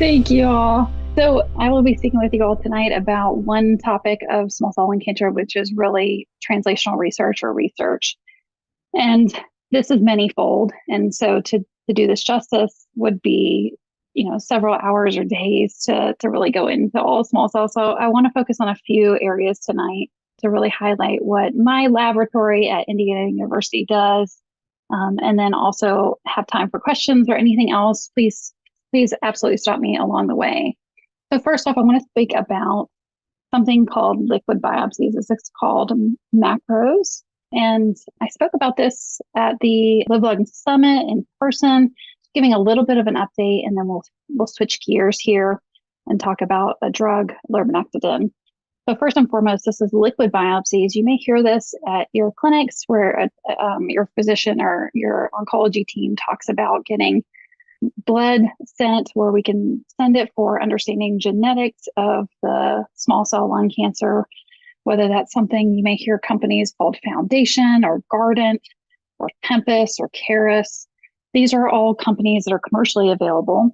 Thank you all. So I will be speaking with you all tonight about one topic of small cell lung cancer, which is really translational research or research. And this is manyfold. And so to do this justice would be, several hours or days to really go into all small cell. So I want to focus on a few areas tonight to really highlight what my laboratory at Indiana University does. And then also have time for questions or anything else. Please absolutely stop me along the way. So first off, I want to speak about something called liquid biopsies. It's called macros. And I spoke about this at the LiveLung Summit in person, giving a little bit of an update, and then we'll switch gears here and talk about a drug, lurbinectedin. So first and foremost, this is liquid biopsies. You may hear this at your clinics where your physician or your oncology team talks about getting blood sent where we can send it for understanding genetics of the small cell lung cancer, whether that's something you may hear companies called Foundation or Guardant or Tempus or Caris. These are all companies that are commercially available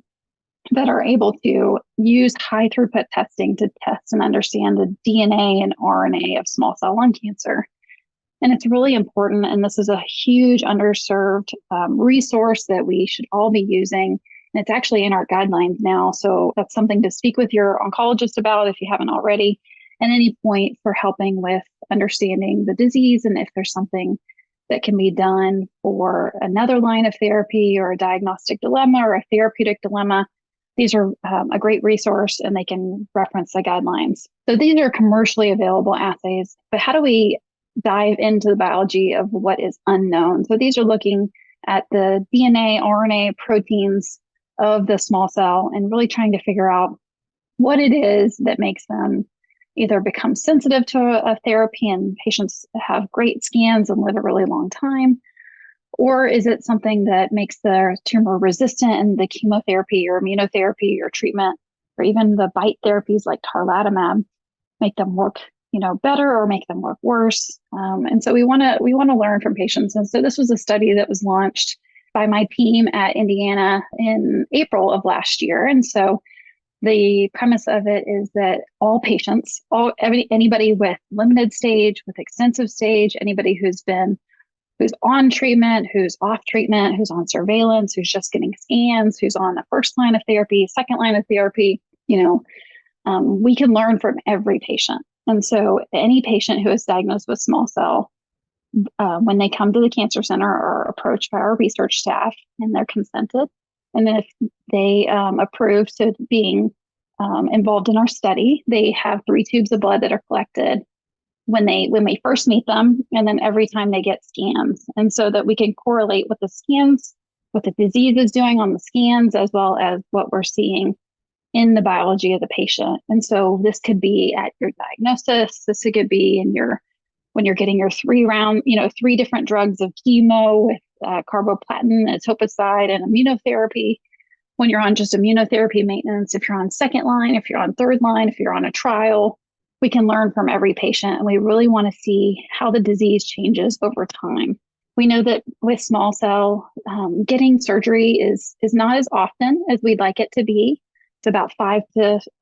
that are able to use high throughput testing to test and understand the DNA and RNA of small cell lung cancer. And it's really important, and this is a huge underserved resource that we should all be using. And it's actually in our guidelines now. So that's something to speak with your oncologist about if you haven't already, at any point for helping with understanding the disease and if there's something that can be done for another line of therapy or a diagnostic dilemma or a therapeutic dilemma. These are a great resource and they can reference the guidelines. So these are commercially available assays, but how do we dive into the biology of what is unknown? So these are looking at the DNA, RNA, proteins of the small cell and really trying to figure out what it is that makes them either become sensitive to a therapy and patients have great scans and live a really long time, or is it something that makes their tumor resistant and the chemotherapy or immunotherapy or treatment, or even the BiTE therapies like tarlatamab make them work better or make them work worse. And so we want to learn from patients. And so this was a study that was launched by my team at Indiana in April of last year. And so the premise of it is that all patients, anybody with limited stage, with extensive stage, anybody who's on treatment, who's off treatment, who's on surveillance, who's just getting scans, who's on the first line of therapy, second line of therapy, we can learn from every patient. And so any patient who is diagnosed with small cell, when they come to the cancer center, are approached by our research staff and they're consented. And then if they approve to being involved in our study, they have 3 tubes of blood that are collected when we first meet them, and then every time they get scans. And so that we can correlate what the scans, what the disease is doing on the scans, as well as what we're seeing in the biology of the patient. And so this could be at your diagnosis. This could be when you're getting your 3 different drugs of chemo with carboplatin, etoposide, and immunotherapy. When you're on just immunotherapy maintenance, if you're on second line, if you're on third line, if you're on a trial, we can learn from every patient. And we really want to see how the disease changes over time. We know that with small cell, getting surgery is not as often as we'd like it to be. It's about 5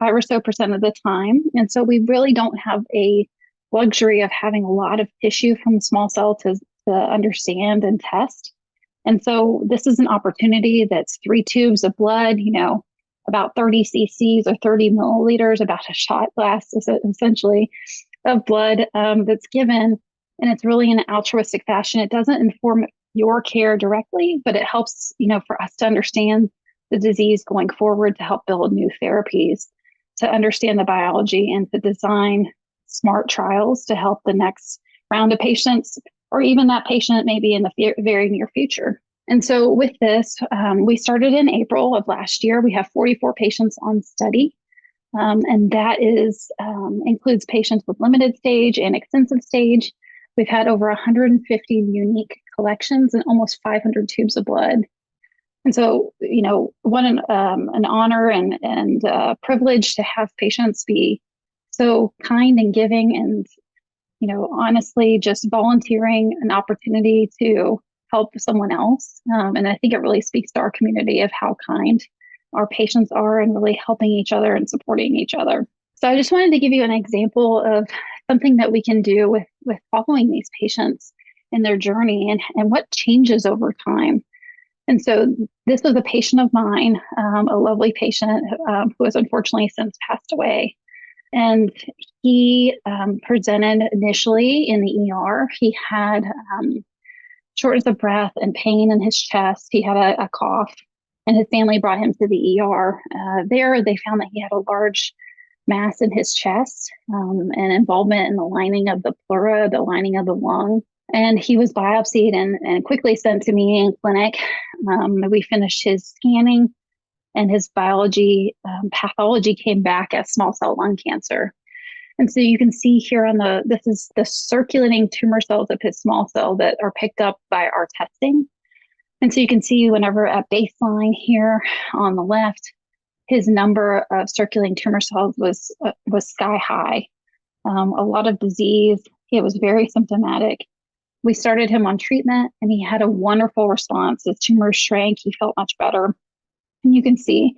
or so % of the time. And so we really don't have a luxury of having a lot of tissue from small cell to understand and test. And so this is an opportunity that's 3 tubes of blood, about 30 cc's or 30 milliliters, about a shot glass essentially of blood that's given. And it's really in an altruistic fashion. It doesn't inform your care directly, but it helps, for us to understand the disease going forward, to help build new therapies, to understand the biology, and to design smart trials to help the next round of patients, or even that patient maybe in the very near future. And so with this, we started in April of last year. We have 44 patients on study, and that includes patients with limited stage and extensive stage. We've had over 150 unique collections and almost 500 tubes of blood. And so, what an honor and privilege to have patients be so kind and giving and, honestly, just volunteering an opportunity to help someone else. And I think it really speaks to our community of how kind our patients are and really helping each other and supporting each other. So I just wanted to give you an example of something that we can do with following these patients in their journey and what changes over time. And so this was a patient of mine, a lovely patient who has unfortunately since passed away. And he presented initially in the ER. He had shortness of breath and pain in his chest. He had a cough, and his family brought him to the ER. There, they found that he had a large mass in his chest and involvement in the lining of the pleura, the lining of the lung. And he was biopsied and quickly sent to me in clinic. We finished his scanning, and his biology pathology came back as small cell lung cancer. And so you can see here this is the circulating tumor cells of his small cell that are picked up by our testing. And so you can see whenever at baseline here on the left, his number of circulating tumor cells was sky high. A lot of disease. It was very symptomatic. We started him on treatment, and he had a wonderful response. His tumors shrank. He felt much better. And you can see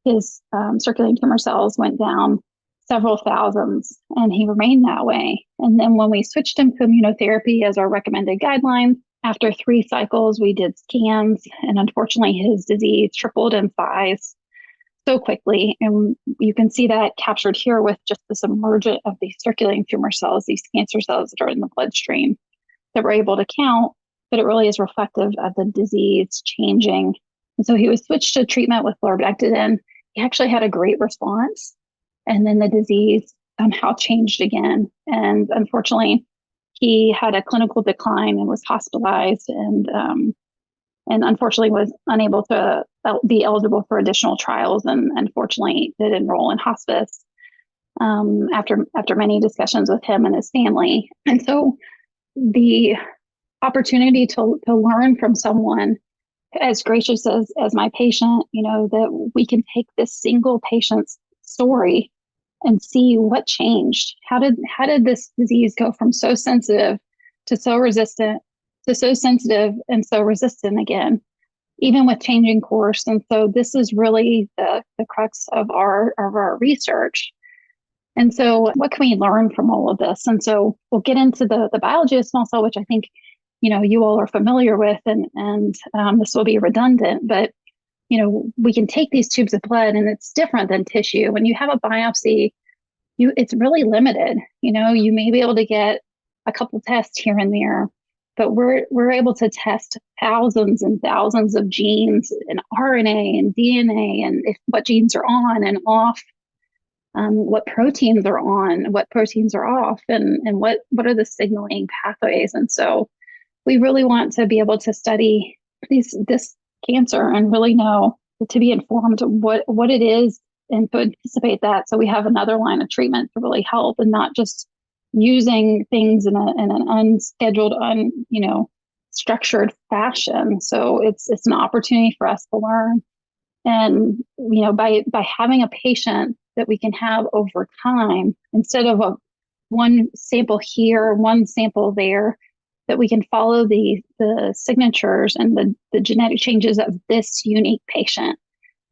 his circulating tumor cells went down several thousands, and he remained that way. And then when we switched him to immunotherapy as our recommended guideline, after 3 cycles, we did scans, and unfortunately, his disease tripled in size so quickly. And you can see that captured here with just this emergence of these circulating tumor cells, these cancer cells that are in the bloodstream that we're able to count, but it really is reflective of the disease changing. And so he was switched to treatment with lurbinectedin. He actually had a great response. And then the disease somehow changed again. And unfortunately, he had a clinical decline and was hospitalized and unfortunately was unable to be eligible for additional trials, and unfortunately did enroll in hospice after many discussions with him and his family. And so the opportunity to learn from someone as gracious as my patient, that we can take this single patient's story and see what changed. How did this disease go from so sensitive to so resistant to so sensitive and so resistant again, even with changing course? And so this is really the crux of our research. And so what can we learn from all of this? And so we'll get into the biology of small cell, which I think, you all are familiar with, and this will be redundant, but, we can take these tubes of blood, and it's different than tissue. When you have a biopsy, it's really limited. You may be able to get a couple tests here and there, but we're able to test thousands and thousands of genes and RNA and DNA and what genes are on and off, what proteins are on, what proteins are off, and what are the signaling pathways. And so we really want to be able to study this cancer and really know, to be informed what it is and to anticipate that, so we have another line of treatment to really help, and not just using things in an unscheduled, structured fashion. So it's an opportunity for us to learn, and by having a patient that we can have over time, instead of one sample here, one sample there, that we can follow the signatures and the genetic changes of this unique patient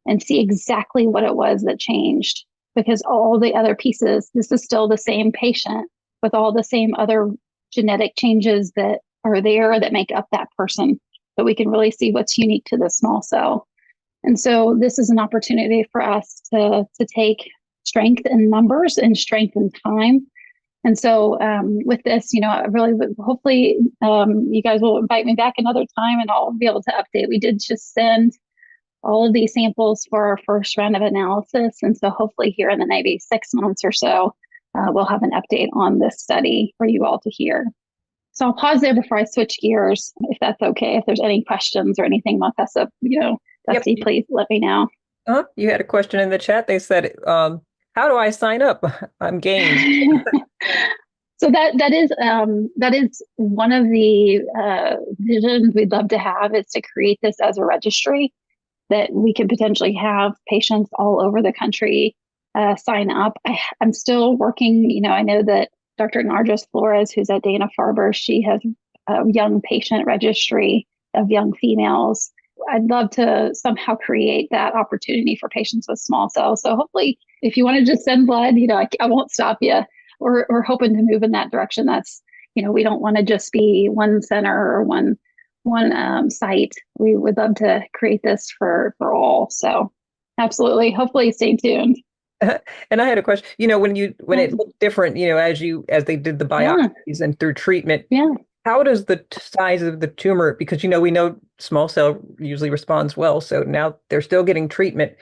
and see exactly what it was that changed. Because all the other pieces, this is still the same patient with all the same other genetic changes that are there that make up that person, but we can really see what's unique to the small cell. And so this is an opportunity for us to take strength in numbers and strength in time. And so with this, really, hopefully you guys will invite me back another time and I'll be able to update. We did just send all of these samples for our first round of analysis. And so hopefully here in the maybe 6 months or so, we'll have an update on this study for you all to hear. So I'll pause there before I switch gears, if that's okay. If there's any questions or anything, Dusty, Yep. please let me know. You had a question in the chat. They said, how do I sign up? I'm game. So that is one of the visions we'd love to have, is to create this as a registry that we could potentially have patients all over the country sign up. I'm still working, I know that Dr. Nargis Flores, who's at Dana-Farber, she has a young patient registry of young females. I'd love to somehow create that opportunity for patients with small cells. So hopefully, if you want to just send blood, I won't stop you. We're hoping to move in that direction. That's, we don't want to just be one center or one site. We would love to create this for all. So absolutely. Hopefully stay tuned. And I had a question, when it looked different, as they did the biopsies and through treatment, yeah. How does the size of the tumor, because, we know small cell usually responds well, so now they're still getting treatment.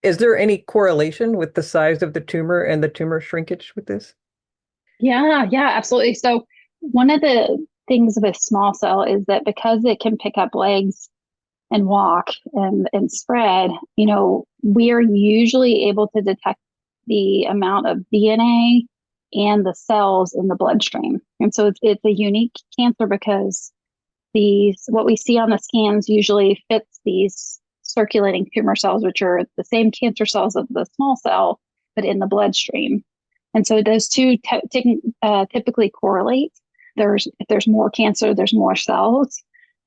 Is there any correlation with the size of the tumor and the tumor shrinkage with this? Yeah, absolutely. So one of the things with small cell is that because it can pick up legs and walk and spread, we are usually able to detect the amount of DNA and the cells in the bloodstream. And so it's a unique cancer because what we see on the scans usually fits these circulating tumor cells, which are the same cancer cells of the small cell, but in the bloodstream. And so those two typically correlate. If there's more cancer, there's more cells.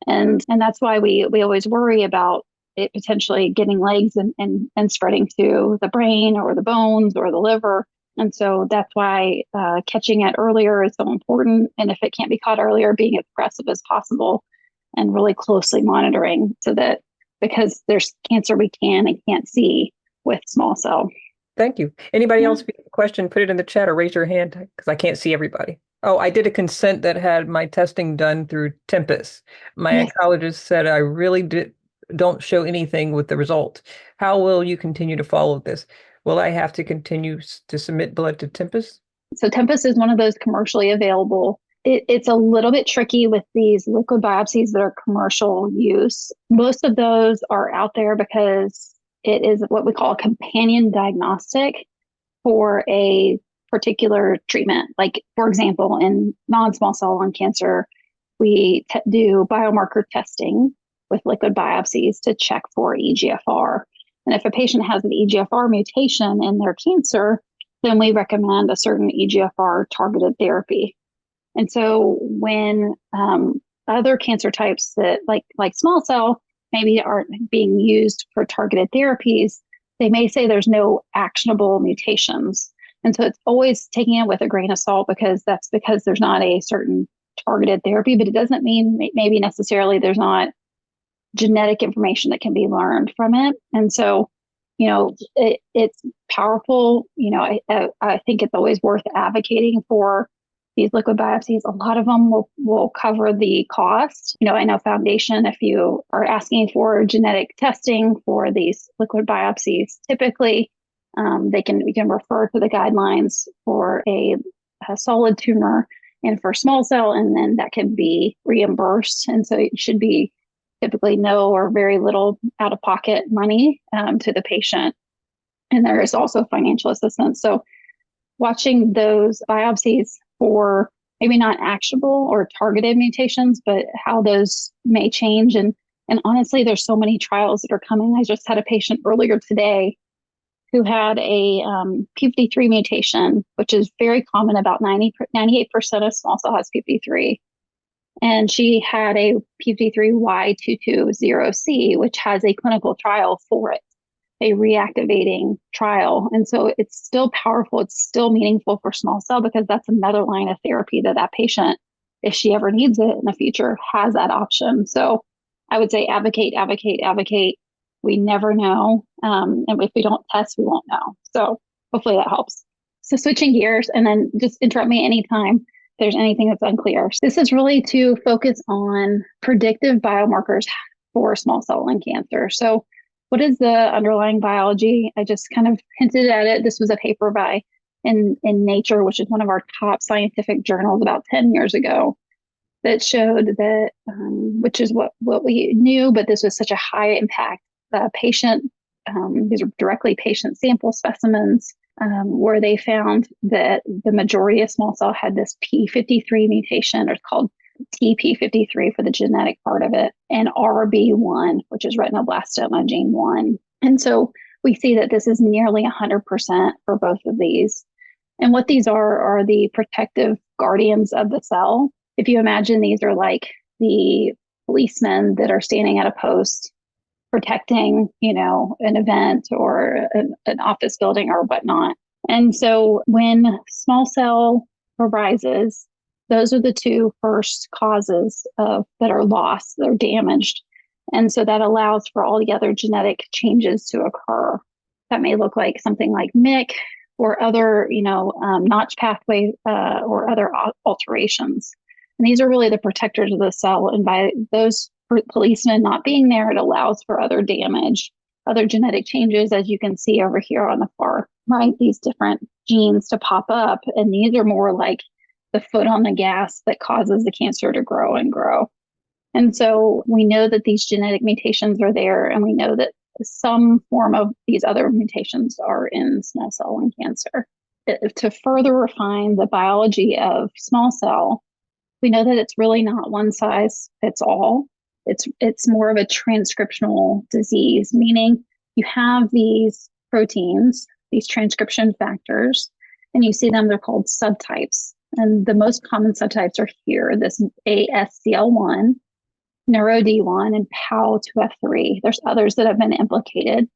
And that's why we always worry about it potentially getting legs and spreading to the brain or the bones or the liver. And so that's why catching it earlier is so important. And if it can't be caught earlier, being as aggressive as possible and really closely monitoring so that because there's cancer we can and can't see with small cell. Thank you. Anybody else have a question, put it in the chat or raise your hand because I can't see everybody. Oh, I did a consent that had my testing done through Tempus. My oncologist said I really don't show anything with the result. How will you continue to follow this? Will I have to continue to submit blood to Tempus? So Tempus is one of those commercially available. It's a little bit tricky with these liquid biopsies that are commercial use. Most of those are out there because it is what we call a companion diagnostic for a particular treatment. Like, for example, in non-small cell lung cancer, we do biomarker testing with liquid biopsies to check for EGFR. And if a patient has an EGFR mutation in their cancer, then we recommend a certain EGFR targeted therapy. And so when other cancer types that like small cell maybe aren't being used for targeted therapies, they may say there's no actionable mutations. And so it's always taking it with a grain of salt because there's not a certain targeted therapy, but it doesn't mean maybe necessarily there's not genetic information that can be learned from it. And so, it's powerful. I think it's always worth advocating for these liquid biopsies. A lot of them will cover the cost. I know Foundation, if you are asking for genetic testing for these liquid biopsies, typically we can refer to the guidelines for a solid tumor and for small cell, and then that can be reimbursed. And so it should be typically no or very little out-of-pocket money to the patient. And there is also financial assistance. So watching those biopsies for maybe not actionable or targeted mutations, but how those may change. And honestly, there's so many trials that are coming. I just had a patient earlier today who had a p53 mutation, which is very common. About 98% of small cell has p53. And she had a p53Y220C, which has a clinical trial for it, a reactivating trial. And so it's still powerful. It's still meaningful for small cell because that's another line of therapy that patient, if she ever needs it in the future, has that option. So I would say advocate. We never know. And if we don't test, we won't know. So hopefully that helps. So switching gears, and then just interrupt me anytime there's anything that's unclear. This is really to focus on predictive biomarkers for small cell lung cancer. So what is the underlying biology? I just kind of hinted at it. This was a paper in Nature, which is one of our top scientific journals about 10 years ago, that showed that, which is what we knew, but this was such a high impact patient. These are directly patient sample specimens where they found that the majority of small cell had this p53 mutation, or it's called TP53 for the genetic part of it, and RB1, which is retinoblastoma gene 1. And so we see that this is nearly 100% for both of these. And what these are the protective guardians of the cell. If you imagine these are like the policemen that are standing at a post protecting, an event or an office building or whatnot. And so when small cell arises, those are the two first causes that are lost, that are damaged. And so that allows for all the other genetic changes to occur. That may look like something like MYC or other, notch pathway or other alterations. And these are really the protectors of the cell. And by those policemen not being there, it allows for other damage, other genetic changes, as you can see over here on the far right, these different genes to pop up. And these are more like the foot on the gas that causes the cancer to grow and grow. And so we know that these genetic mutations are there, and we know that some form of these other mutations are in small cell lung cancer. To further refine the biology of small cell, we know that it's really not one size fits all. It's more of a transcriptional disease, meaning you have these proteins, these transcription factors, and you see them, they're called subtypes. And the most common subtypes are here, this ASCL1, NeuroD1, and PAL2F3. There's others that have been implicated,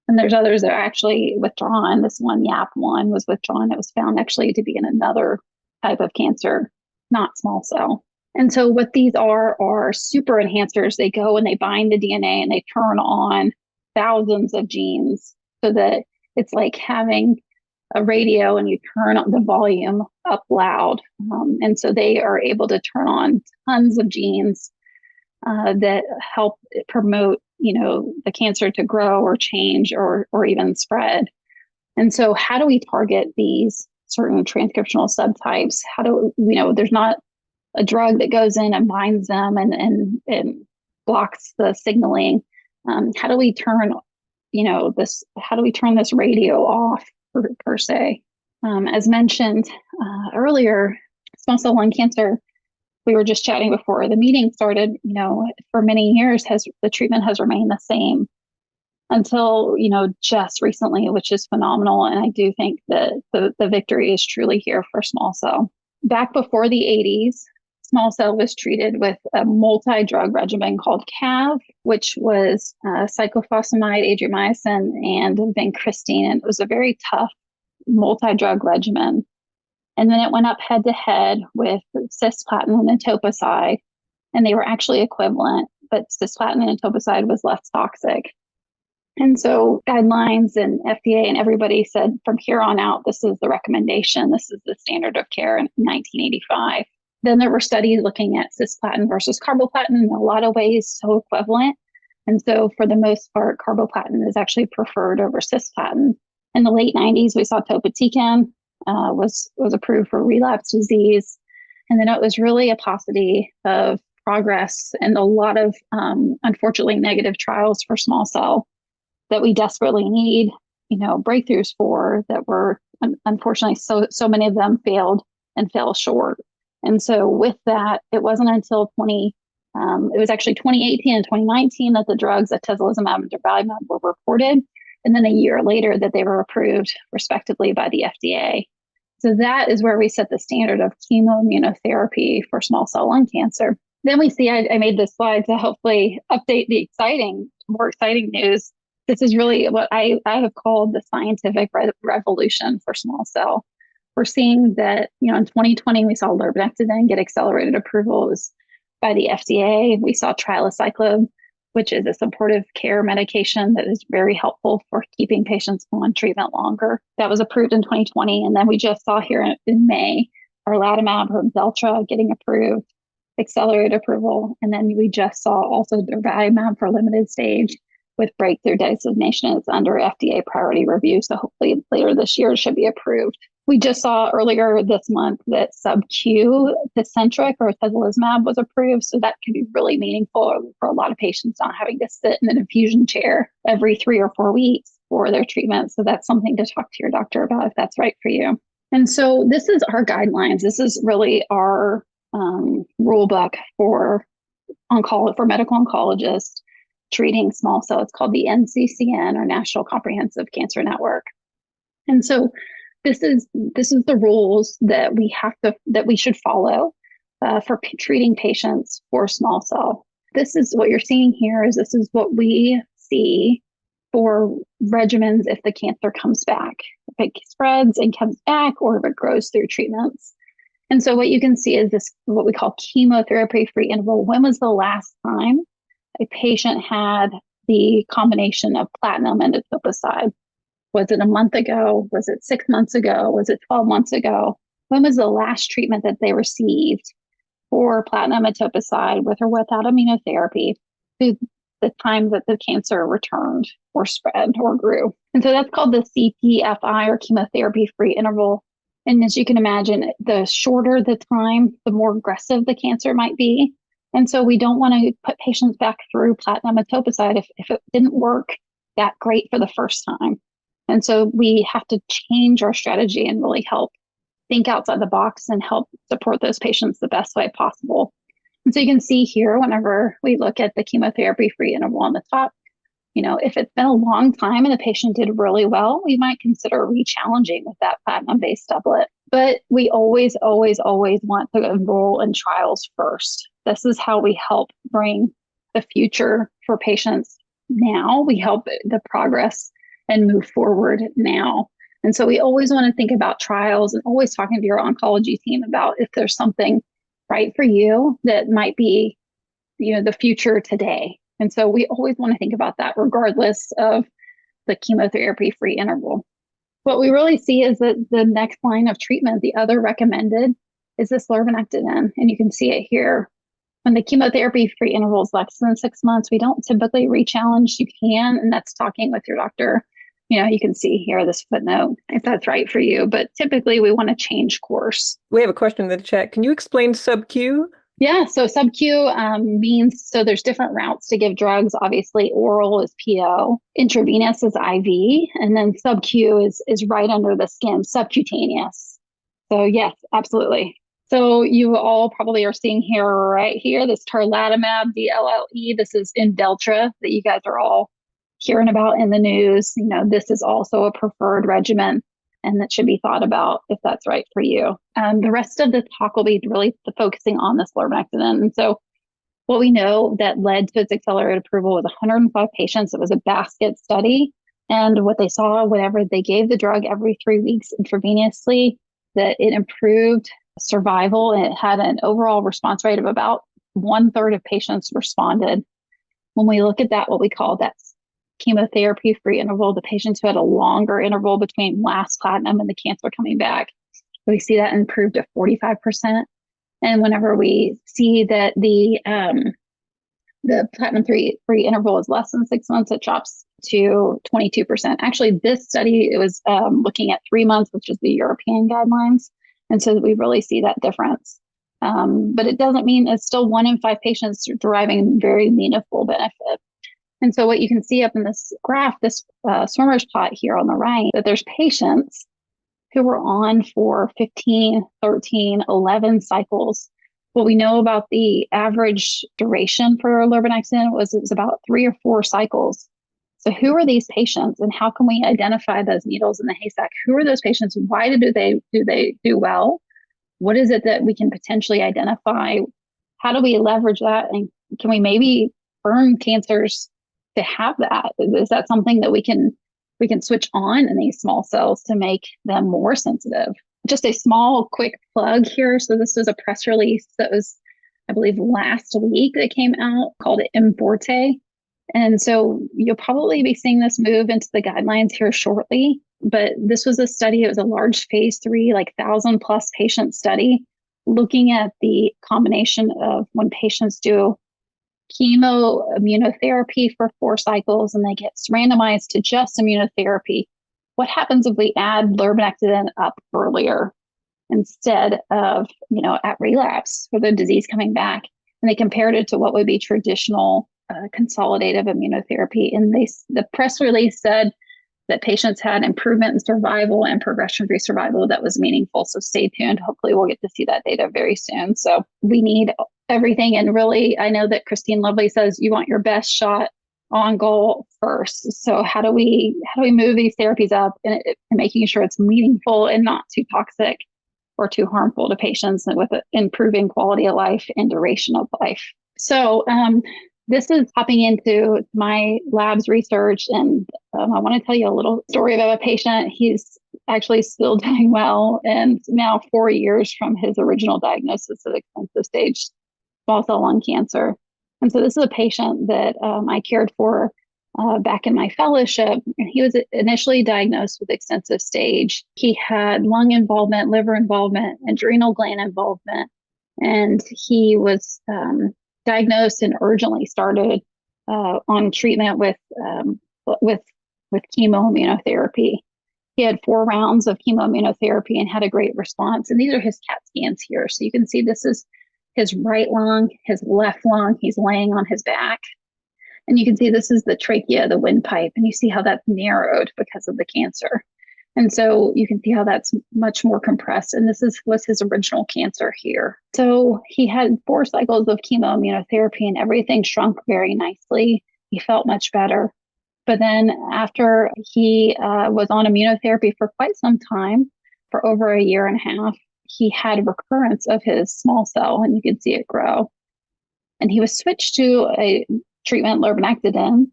and there's others that are actually withdrawn. This one, YAP1, was withdrawn. It was found actually to be in another type of cancer, not small cell. And so what these are super enhancers. They go and they bind the DNA and they turn on thousands of genes so that it's like having a radio and you turn on the volume up loud. And so they are able to turn on tons of genes that help promote, the cancer to grow or change or even spread. And so how do we target these certain transcriptional subtypes? How do there's not a drug that goes in and binds them and blocks the signaling. How do we turn, this radio off per se? As mentioned earlier, small cell lung cancer, we were just chatting before the meeting started, for many years the treatment has remained the same until, just recently, which is phenomenal. And I do think that the victory is truly here for small cell. Back before the 80s, small cell was treated with a multi-drug regimen called CAV, which was cyclophosphamide, adriamycin, and vincristine. And it was a very tough multi-drug regimen. And then it went up head to head with cisplatin and etoposide, and they were actually equivalent, but cisplatin and etoposide was less toxic. And so guidelines and FDA and everybody said from here on out, this is the recommendation. This is the standard of care in 1985. Then there were studies looking at cisplatin versus carboplatin, in a lot of ways so equivalent. And so for the most part, carboplatin is actually preferred over cisplatin. In the late 90s, we saw topotecan was approved for relapse disease. And then it was really a paucity of progress and a lot of, unfortunately, negative trials for small cell that we desperately need, breakthroughs for, that were, unfortunately, so many of them failed and fell short. And so with that, it wasn't until it was actually 2018 and 2019 that the drugs atezolizumab and durvalumab were reported. And then a year later that they were approved respectively by the FDA. So that is where we set the standard of chemoimmunotherapy for small cell lung cancer. Then we see, I made this slide to hopefully update the more exciting news. This is really what I have called the scientific revolution for small cell. We're seeing that, in 2020, we saw lurbinectedin get accelerated approvals by the FDA. We saw trilaciclib, which is a supportive care medication that is very helpful for keeping patients on treatment longer. That was approved in 2020. And then we just saw here in May, tarlatamab or Imdelltra getting approved, accelerated approval. And then we just saw also durvalumab for limited stage with breakthrough designation. It's under FDA priority review. So hopefully later this year it should be approved. We just saw earlier this month that sub-Q Tecentriq or atezolizumab was approved. So that can be really meaningful for a lot of patients not having to sit in an infusion chair every 3 or 4 weeks for their treatment. So that's something to talk to your doctor about if that's right for you. And so this is our guidelines. This is really our rule book for medical oncologists treating small cell. It's called the NCCN, or National Comprehensive Cancer Network. And so this is the rules that we should follow for treating patients for small cell. This is what you're seeing here. This is what we see for regimens if the cancer comes back, if it spreads and comes back, or if it grows through treatments. And so what you can see is this, what we call chemotherapy-free interval. When was the last time a patient had the combination of platinum and etoposide? Was it a month ago? Was it 6 months ago? Was it 12 months ago? When was the last treatment that they received for platinum etoposide with or without immunotherapy to the time that the cancer returned or spread or grew? And so that's called the CPFI, or chemotherapy-free interval. And as you can imagine, the shorter the time, the more aggressive the cancer might be. And so we don't want to put patients back through platinum etoposide if it didn't work that great for the first time. And so we have to change our strategy and really help think outside the box and help support those patients the best way possible. And so you can see here, whenever we look at the chemotherapy-free interval on the top, if it's been a long time and the patient did really well, we might consider re-challenging with that platinum-based doublet. But we always, always, always want to enroll in trials first. This is how we help bring the future for patients now. We help the progress and move forward now. And so we always want to think about trials and always talking to your oncology team about if there's something right for you that might be, the future today. And so we always want to think about that regardless of the chemotherapy-free interval. What we really see is that the next line of treatment, the other recommended, is this lurbinectedin. And you can see it here. When the chemotherapy-free interval is less than 6 months, we don't typically re-challenge. You can, and that's talking with your doctor. You can see here this footnote if that's right for you. But typically, we want to change course. We have a question in the chat. Can you explain sub-Q? Yeah, so sub-Q means, so there's different routes to give drugs. Obviously, oral is PO, intravenous is IV, and then sub-Q is right under the skin, subcutaneous. So yes, absolutely. So you all probably are seeing here, right here, this tarlatamab, DLLE. This is Imdelltra that you guys are all hearing about in the news. This is also a preferred regimen, and that should be thought about if that's right for you. The rest of the talk will be really focusing on this lurbinectedin. And so what we know that led to its accelerated approval was 105 patients. It was a basket study. And what they saw, whenever they gave the drug every 3 weeks intravenously, that it improved survival. And it had an overall response rate of about 1/3 of patients responded. When we look at that, what we call that chemotherapy-free interval, the patients who had a longer interval between last platinum and the cancer coming back, we see that improved to 45%. And whenever we see that the platinum-free interval is less than 6 months, it drops to 22%. Actually, this study, it was looking at 3 months, which is the European guidelines. And so we really see that difference. But it doesn't mean it's still 1 in 5 patients deriving very meaningful benefit. And so what you can see up in this graph, this swimmer's plot here on the right, that there's patients who were on for 15, 13, 11 cycles. What we know about the average duration for lurbinectedin was it was about 3 or 4 cycles. So who are these patients, and how can we identify those needles in the haystack? Who are those patients? Why do they do well? What is it that we can potentially identify? How do we leverage that? And can we maybe burn cancers to have that? Is that something that we can switch on in these small cells to make them more sensitive? Just a small, quick plug here. So this was a press release that was, I believe, last week that came out called Importe. And so you'll probably be seeing this move into the guidelines here shortly. But this was a study. It was a large phase 3, 1,000+ patient study looking at the combination of when patients do chemoimmunotherapy for 4 cycles and they get randomized to just immunotherapy. What happens if we add lurbinectedin up earlier instead of, at relapse for the disease coming back? And they compared it to what would be traditional consolidative immunotherapy. And the press release said that patients had improvement in survival and progression-free survival that was meaningful. So stay tuned. Hopefully we'll get to see that data very soon. So we need everything. And really, I know that Christine Lovely says you want your best shot on goal first. So how do we move these therapies up and making sure it's meaningful and not too toxic or too harmful to patients, and with improving quality of life and duration of life? So this is hopping into my lab's research, and I want to tell you a little story about a patient. He's actually still doing well, and now 4 years from his original diagnosis of extensive stage small cell lung cancer. And so this is a patient that I cared for back in my fellowship. He was initially diagnosed with extensive stage. He had lung involvement, liver involvement, adrenal gland involvement, and he was diagnosed and urgently started on treatment with chemoimmunotherapy. He had 4 rounds of chemoimmunotherapy and had a great response. And these are his CAT scans here. So you can see this is his right lung, his left lung. He's laying on his back. And you can see this is the trachea, the windpipe. And you see how that's narrowed because of the cancer. And so you can see how that's much more compressed. And this was his original cancer here. So he had 4 cycles of chemoimmunotherapy and everything shrunk very nicely. He felt much better. But then after he was on immunotherapy for quite some time, for over 1.5 years, he had recurrence of his small cell, and you can see it grow. And he was switched to a treatment, lurbinectedin.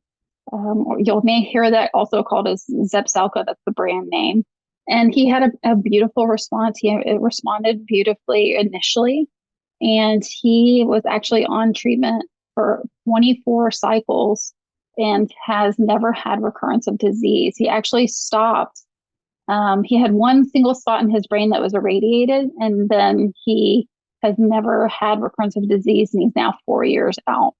You may hear that also called as Zepzelca. That's the brand name. And he had a beautiful response. It responded beautifully initially. And he was actually on treatment for 24 cycles and has never had recurrence of disease. He actually stopped. He had 1 single spot in his brain that was irradiated, and then he has never had recurrence of disease, and he's now 4 years out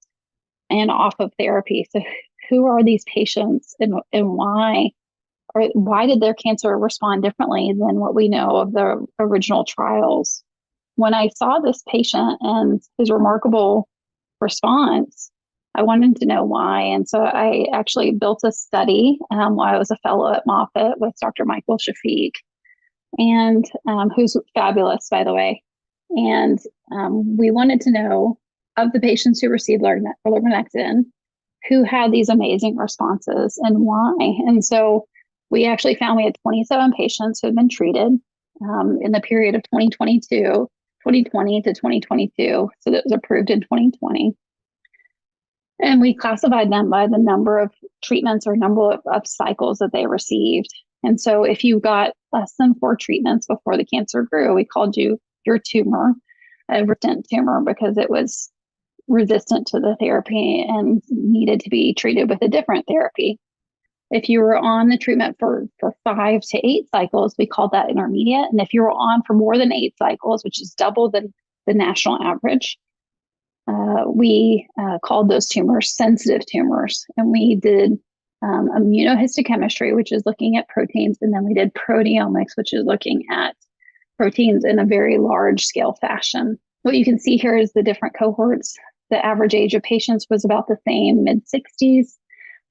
and off of therapy. So who are these patients, and why did their cancer respond differently than what we know of the original trials? When I saw this patient and his remarkable response, I wanted to know why. And so I actually built a study while I was a fellow at Moffitt with Dr. Michael Shafiq, and who's fabulous, by the way. And we wanted to know, of the patients who received lurbinectedin, who had these amazing responses and why. And so we actually found we had 27 patients who had been treated in the period of 2020 to 2022. So that was approved in 2020. And we classified them by the number of treatments or number of cycles that they received. And so if you got less than 4 treatments before the cancer grew, we called you your tumor a resistant tumor because it was resistant to the therapy and needed to be treated with a different therapy. If you were on the treatment for 5 to 8 cycles, we called that intermediate. And if you were on for more than 8 cycles, which is double the national average, we called those tumors sensitive tumors. And we did immunohistochemistry, which is looking at proteins. And then we did proteomics, which is looking at proteins in a very large scale fashion. What you can see here is the different cohorts. The average age of patients was about the same, mid-60s.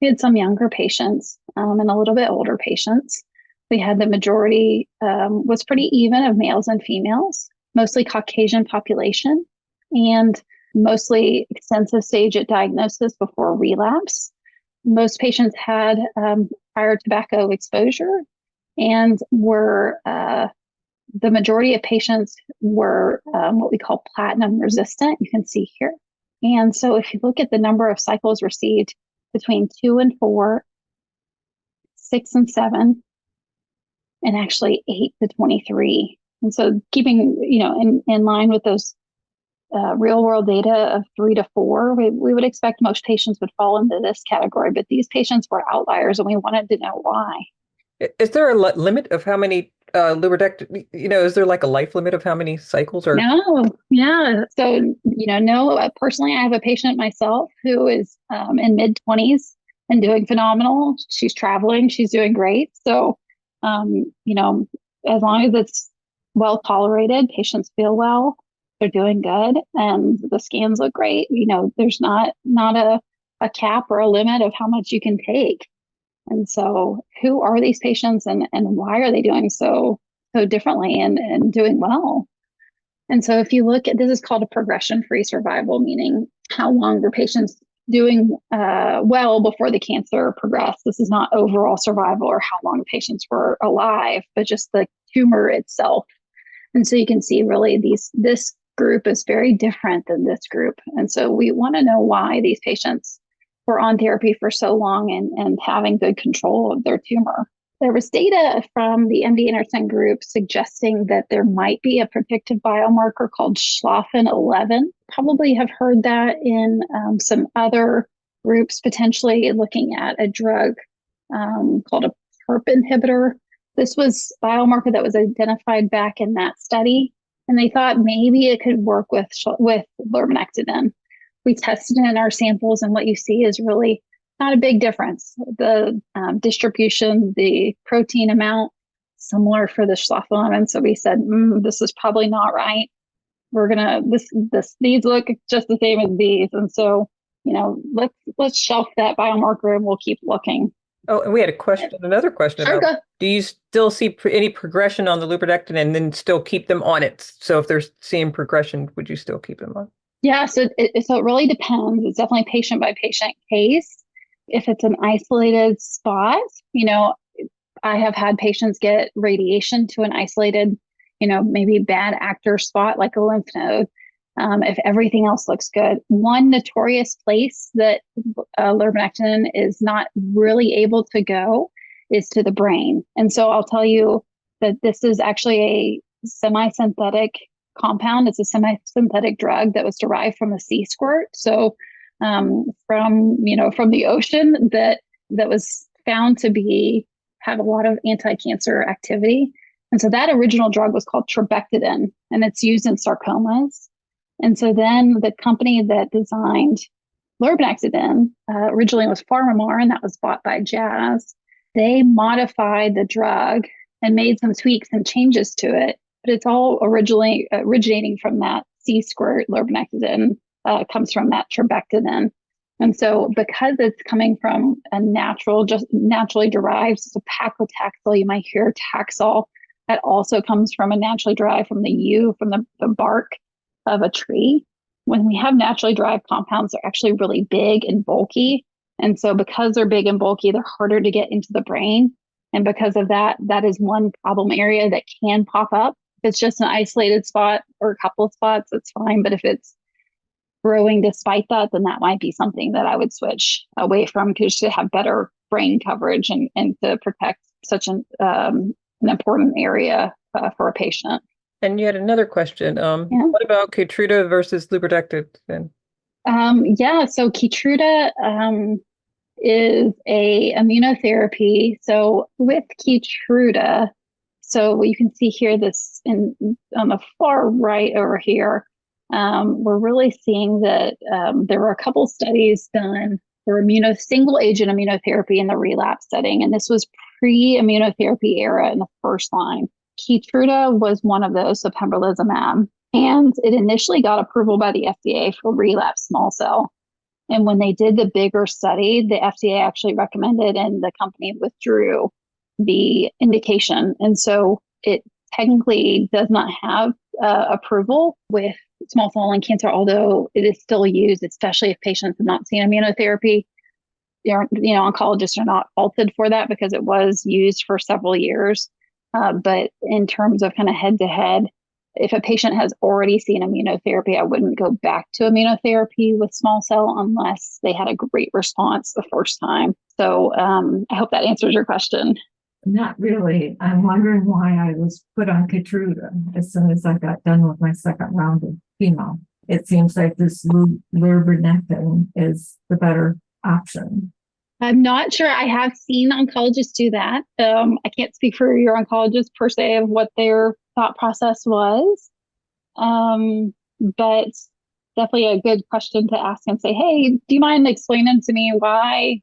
We had some younger patients and a little bit older patients. We had the majority was pretty even of males and females, mostly Caucasian population, and mostly extensive stage at diagnosis before relapse. Most patients had prior tobacco exposure, and the majority of patients were what we call platinum resistant, you can see here. And so if you look at the number of cycles received between 2 and 4, 6 and 7, and actually 8 to 23. And so keeping, in line with those real world data of 3 to 4, we would expect most patients would fall into this category, but these patients were outliers and we wanted to know why. Is there a limit of how many lurbinectedin, is there like a life limit of how many cycles? Or No, yeah. So, no, personally, I have a patient myself who is in mid-20s and doing phenomenal. She's traveling, she's doing great. So, as long as it's well tolerated, patients feel well, they're doing good, and the scans look great. There's not a cap or a limit of how much you can take. And so who are these patients and why are they doing so differently and doing well? And so if you look at, this is called a progression-free survival, meaning how long were patients doing well before the cancer progressed. This is not overall survival or how long patients were alive, but just the tumor itself. And so you can see really this group is very different than this group. And so we want to know why these patients were on therapy for so long and having good control of their tumor. There was data from the MD Anderson group suggesting that there might be a predictive biomarker called Schlafen 11. Probably have heard that in some other groups, potentially looking at a drug called a PERP inhibitor. This was a biomarker that was identified back in that study, and they thought maybe it could work with lurbinectedin. We tested it in our samples, and what you see is really not a big difference. The distribution, the protein amount, similar for the Schlafen. So we said, this is probably not right. These look just the same as these. And so, let's shelf that biomarker and we'll keep looking. Oh, and we had another question Sure, about, do you still see any progression on the lurbinectedin and then still keep them on it? So if they're seeing progression, would you still keep them on? Yeah, so it really depends. It's definitely patient by patient case. If it's an isolated spot, I have had patients get radiation to an isolated, maybe bad actor spot like a lymph node. If everything else looks good. One notorious place that lurbinectedin is not really able to go is to the brain. And so I'll tell you that this is actually a semi-synthetic compound. It's a semi-synthetic drug that was derived from a sea squirt. So from the ocean that was found to have a lot of anti-cancer activity. And so that original drug was called trabectedin, and it's used in sarcomas. And so then the company that designed lurbinectedin originally was PharmaMar, and that was bought by Jazz. They modified the drug and made some tweaks and changes to it, but it's all originally originating from that sea squirt. Lurbinectedin comes from that trabectedin. And so because it's coming from a just naturally derived, so paclitaxel, you might hear Taxol, that also comes from a naturally derived from the bark of a tree. When we have naturally derived compounds, they're actually really big and bulky. And so because they're big and bulky, they're harder to get into the brain. And because of that, that is one problem area that can pop up. If it's just an isolated spot or a couple of spots, it's fine. But if it's growing despite that, then that might be something that I would switch away from, because to have better brain coverage and to protect such an important area for a patient. And you had another question. What about Keytruda versus lurbinectedin? So Keytruda is a immunotherapy. So with Keytruda, so you can see here this on the far right over here, we're really seeing that there were a couple studies done for single agent immunotherapy in the relapse setting, and this was pre-immunotherapy era in the first line. Keytruda was one of those, so pembrolizumab, and it initially got approval by the FDA for relapse small cell. And when they did the bigger study, the FDA actually recommended, and the company withdrew the indication. And so it technically does not have approval with small cell lung cancer, although it is still used, especially if patients have not seen immunotherapy. Oncologists are not faulted for that because it was used for several years. But in terms of kind of head to head, if a patient has already seen immunotherapy, I wouldn't go back to immunotherapy with small cell unless they had a great response the first time. So I hope that answers your question. Not really. I'm wondering why I was put on Keytruda as soon as I got done with my second round of chemo. It seems like this lurbinectedin is the better option. I'm not sure. I have seen oncologists do that. I can't speak for your oncologist per se of what their thought process was. But definitely a good question to ask and say, hey, do you mind explaining to me why,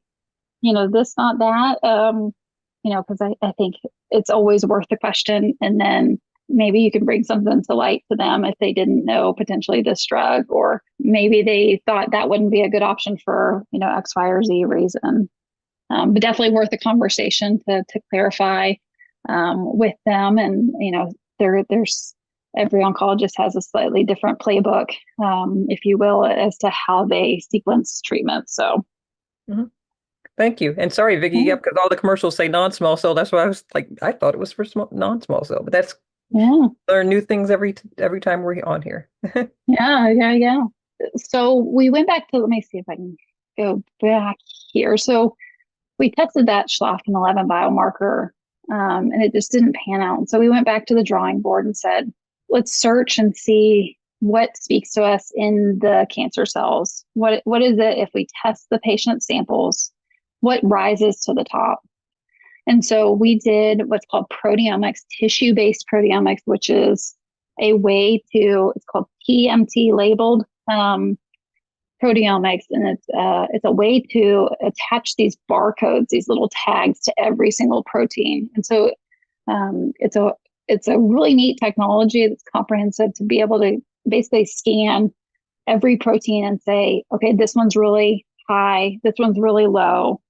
this, not that? Because I think it's always worth the question. And then maybe you can bring something to light to them if they didn't know potentially this drug, or maybe they thought that wouldn't be a good option for, X, Y, or Z reason. But definitely worth a conversation to clarify with them. And, there's every oncologist has a slightly different playbook, if you will, as to how they sequence treatment. So. Mm-hmm. Thank you. And sorry, Vicki, because all the commercials say non-small cell. That's why I was like, I thought it was for non-small cell, but that's Yeah. Learn new things every time we're on here. Yeah. So we went back to, let me see if I can go back here. So we tested that Schlafen 11 biomarker, and it just didn't pan out. So we went back to the drawing board and said, let's search and see what speaks to us in the cancer cells. What is it if we test the patient samples? What rises to the top? And so we did what's called proteomics, tissue-based proteomics, which is a way to, it's called TMT labeled proteomics, and it's a way to attach these barcodes, these little tags to every single protein. And so it's a really neat technology that's comprehensive to be able to basically scan every protein and say, okay, this one's really high, this one's really low,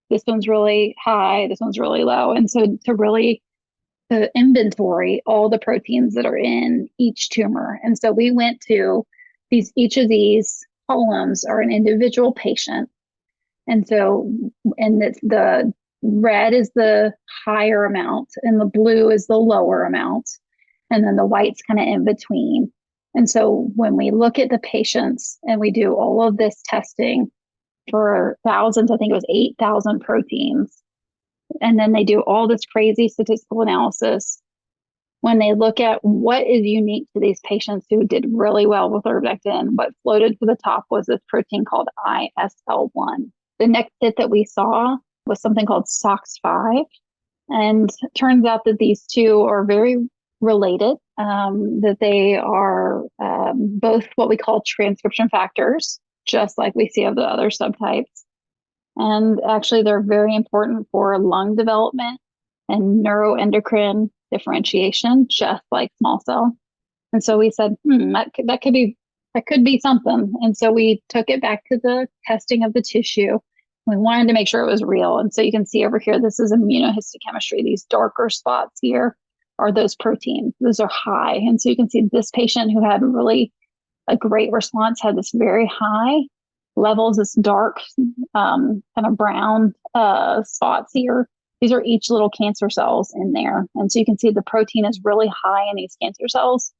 this one's really high, this one's really low. And so to inventory all the proteins that are in each tumor. And so we went to each of these columns are an individual patient. And so, the red is the higher amount and the blue is the lower amount. And then the white's kind of in between. And so when we look at the patients and we do all of this testing for thousands, I think it was 8,000 proteins, and then they do all this crazy statistical analysis. When they look at what is unique to these patients who did really well with lurbinectedin, what floated to the top was this protein called ISL1. The next hit that we saw was something called SOX5. And it turns out that these two are very related, that they are both what we call transcription factors, just like we see of the other subtypes. And actually, they're very important for lung development and neuroendocrine differentiation, just like small cell. And so we said, that could be something. And so we took it back to the testing of the tissue. We wanted to make sure it was real. And so you can see over here, this is immunohistochemistry. These darker spots here are those proteins. Those are high. And so you can see this patient who had really a great response had this very high levels, this dark kind of brown spots here. These are each little cancer cells in there. And so you can see the protein is really high in these cancer cells.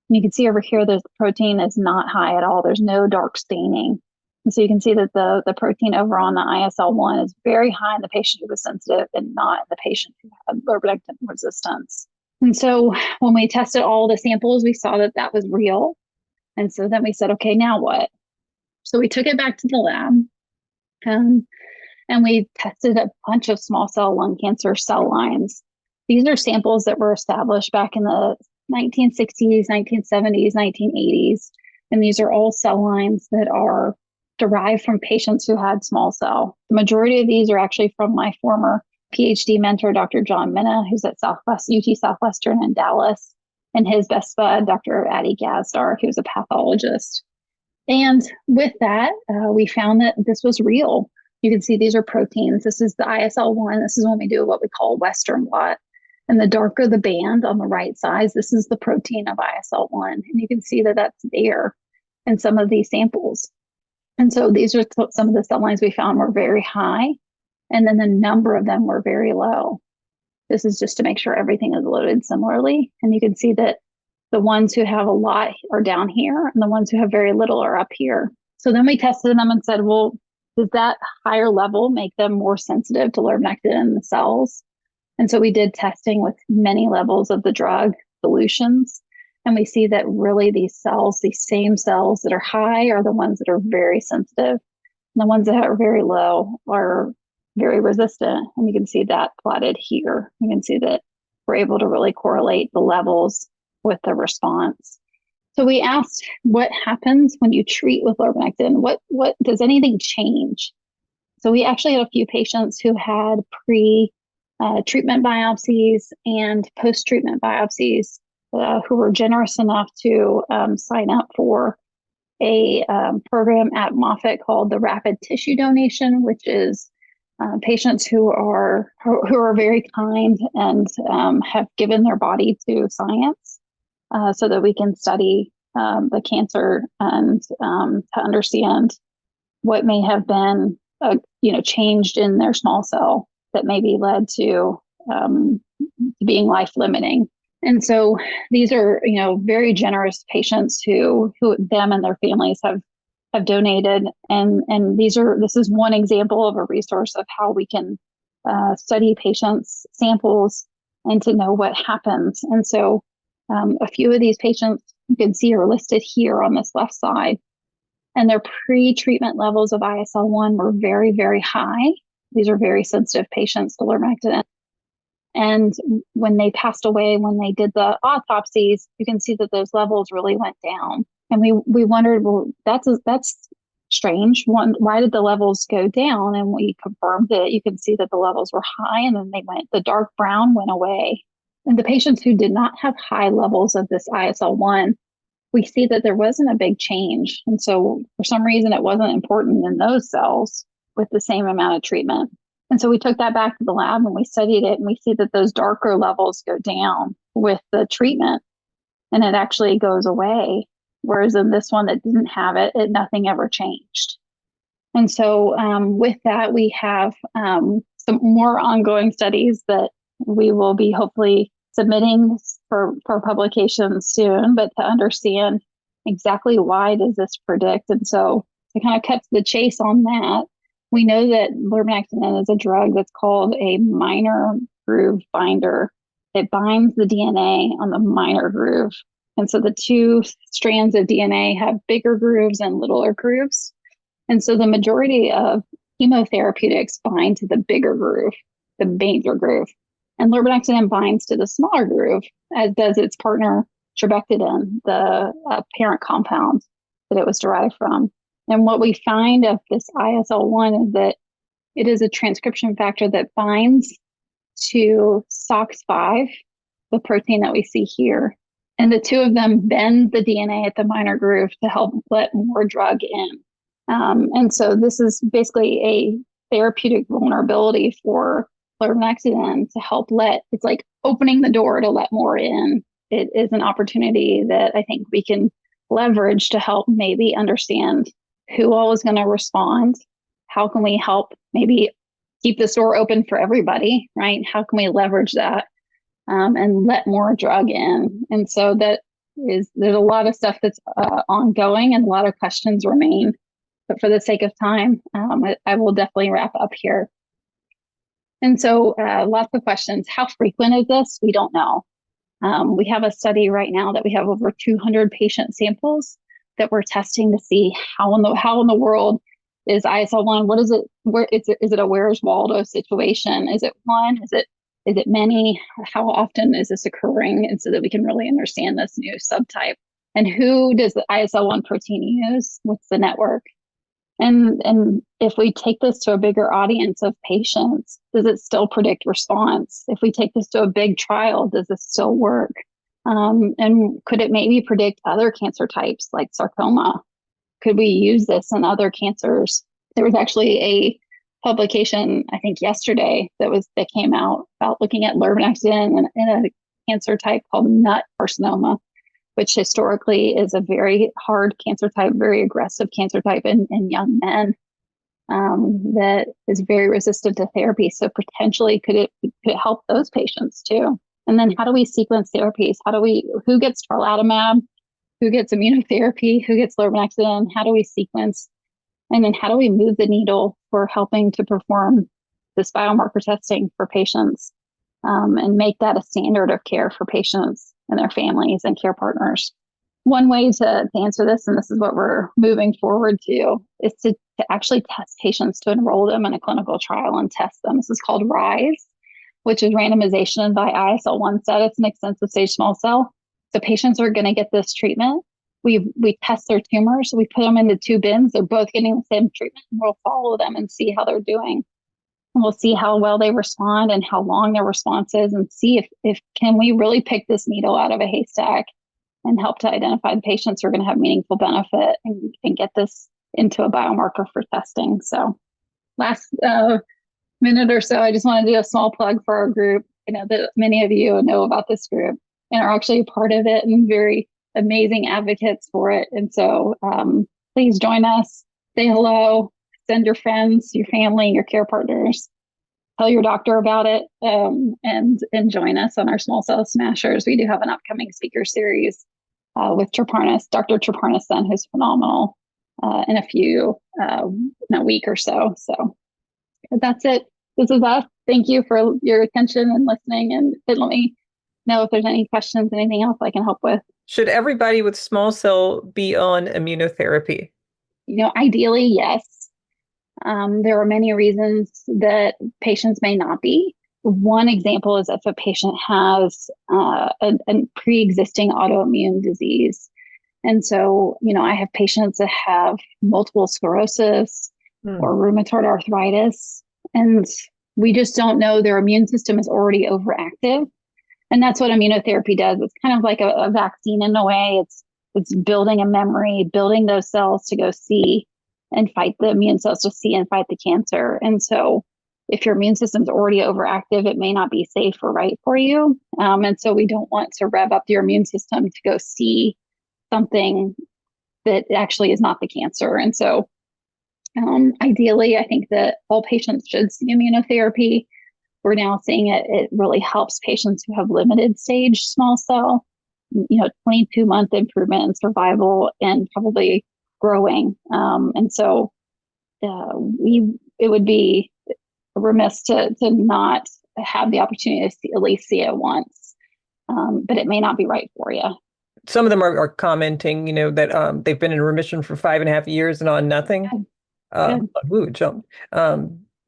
And you can see over here, the protein is not high at all. There's no dark staining. And so you can see that the protein over on the ISL1 is very high in the patient who was sensitive and not in the patient who had lurbinectedin resistance. And so when we tested all the samples, we saw that that was real. And so then we said, okay, now what? So we took it back to the lab. And we tested a bunch of small cell lung cancer cell lines. These are samples that were established back in the 1960s, 1970s, 1980s. And these are all cell lines that are derived from patients who had small cell. The majority of these are actually from my former PhD mentor, Dr. John Minna, who's at UT Southwestern in Dallas, and his best bud, Dr. Adi Gazdar, who's a pathologist. And with that, we found that this was real. You can see these are proteins. This is the ISL1. This is when we do what we call Western blot. And the darker the band on the right side, this is the protein of ISL1. And you can see that that's there in some of these samples. And so these are some of the cell lines we found were very high. And then the number of them were very low. This is just to make sure everything is loaded similarly. And you can see that the ones who have a lot are down here and the ones who have very little are up here. So then we tested them and said, well, does that higher level make them more sensitive to lurbinectedin in the cells? And so we did testing with many levels of the drug solutions. And we see that really these cells, these same cells that are high are the ones that are very sensitive. And the ones that are very low are very resistant. And you can see that plotted here. You can see that we're able to really correlate the levels with the response. So we asked, what happens when you treat with lurbinectedin? What does anything change? So we actually had a few patients who had pre-treatment biopsies and post-treatment biopsies who were generous enough to sign up for a program at Moffitt called the Rapid Tissue Donation, which is patients who are very kind and have given their body to science so that we can study the cancer and to understand what may have been changed in their small cell that maybe led to being life limiting. And so these are, very generous patients who them and their families have donated. And this is one example of a resource of how we can study patients' samples and to know what happens. And so a few of these patients you can see are listed here on this left side. And their pre-treatment levels of ISL1 were very, very high. These are very sensitive patients to lurbinectedin. And when they passed away, when they did the autopsies, you can see that those levels really went down. And we wondered, well, that's strange. Why did the levels go down? And we confirmed it. You can see that the levels were high, and then the dark brown went away. And the patients who did not have high levels of this ISL1, we see that there wasn't a big change. And so for some reason, it wasn't important in those cells with the same amount of treatment. And so we took that back to the lab and we studied it, and we see that those darker levels go down with the treatment and it actually goes away. Whereas in this one that didn't have it, nothing ever changed. And so with that, we have some more ongoing studies that we will be hopefully submitting for publication soon, but to understand exactly why does this predict. And so to kind of cut to the chase on that, we know that lurbinectedin is a drug that's called a minor groove binder. It binds the DNA on the minor groove. And so the two strands of DNA have bigger grooves and littler grooves. And so the majority of chemotherapeutics bind to the bigger groove, the major groove. And lurbinectedin binds to the smaller groove, as does its partner trabectedin, the parent compound that it was derived from. And what we find of this ISL1 is that it is a transcription factor that binds to SOX5, the protein that we see here. And the two of them bend the DNA at the minor groove to help let more drug in. And so this is basically a therapeutic vulnerability for lurbinectedin to help it's like opening the door to let more in. It is an opportunity that I think we can leverage to help maybe understand who all is going to respond. How can we help maybe keep this door open for everybody, right? How can we leverage that and let more drug in? And so there's a lot of stuff that's ongoing and a lot of questions remain. But for the sake of time, I will definitely wrap up here. And so lots of questions. How frequent is this? We don't know. We have a study right now that we have over 200 patient samples that we're testing to see how in the world is ISL1. What is it? Where is it a Where's Waldo situation? Is it one? Is it many? How often is this occurring? And so that we can really understand this new subtype. And who does the ISL1 protein use? What's the network? And if we take this to a bigger audience of patients, does it still predict response? If we take this to a big trial, does this still work? And could it maybe predict other cancer types like sarcoma? Could we use this in other cancers? There was actually a publication, I think yesterday, that came out about looking at lurbinectedin in a cancer type called nut carcinoma, which historically is a very hard cancer type, very aggressive cancer type in young men that is very resistant to therapy. So potentially could it help those patients too? And then how do we sequence therapies? Who gets tarlatamab? Who gets immunotherapy? Who gets lurbinectedin? How do we sequence? And then how do we move the needle for helping to perform this biomarker testing for patients and make that a standard of care for patients and their families and care partners? One way to answer this, and this is what we're moving forward to, is to actually test patients, to enroll them in a clinical trial and test them. This is called RISE, which is randomization by ISL1 status in extensive stage small cell. So patients are going to get this treatment. We test their tumors. We put them into two bins. They're both getting the same treatment. And we'll follow them and see how they're doing. And we'll see how well they respond and how long their response is, and see if can we really pick this needle out of a haystack and help to identify the patients who are going to have meaningful benefit and get this into a biomarker for testing. So last minute or so, I just want to do a small plug for our group. I know that many of you know about this group and are actually a part of it and very amazing advocates for it. And so please join us, say hello, send your friends, your family, your care partners. tell your doctor about it, and join us on our small cell smashers. We do have an upcoming speaker series with Treparnis, Dr. Treparnis' son, who's phenomenal, in a week or so. So that's it. This is us. Thank you for your attention and listening. And let me know if there's any questions, anything else I can help with. Should everybody with small cell be on immunotherapy? Ideally, yes. There are many reasons that patients may not be. One example is if a patient has a pre-existing autoimmune disease. And so, I have patients that have multiple sclerosis or rheumatoid arthritis, and we just don't know their immune system is already overactive. And that's what immunotherapy does. It's kind of like a vaccine in a way. It's building a memory, building those cells to go see and fight the immune cells to see and fight the cancer. And so if your immune system's already overactive, it may not be safe or right for you. And so we don't want to rev up your immune system to go see something that actually is not the cancer. And so ideally, I think that all patients should see immunotherapy. We're now seeing it really helps patients who have limited stage small cell, 22-month improvement in survival and probably growing. And so it would be remiss to not have the opportunity to at least see it once, but it may not be right for you. Some of them are commenting, that they've been in remission for 5.5 years and on nothing. Jumped.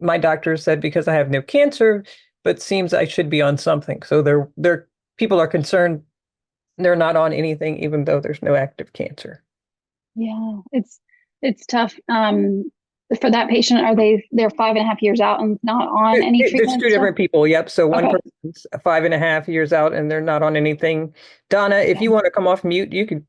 My doctor said because I have no cancer, but seems I should be on something. So people are concerned they're not on anything, even though there's no active cancer. Yeah, it's tough. For that patient, they're 5.5 years out and not on any treatment? There's two different people. Yep. So one person's 5.5 years out and they're not on anything. Donna, if you want to come off mute, you could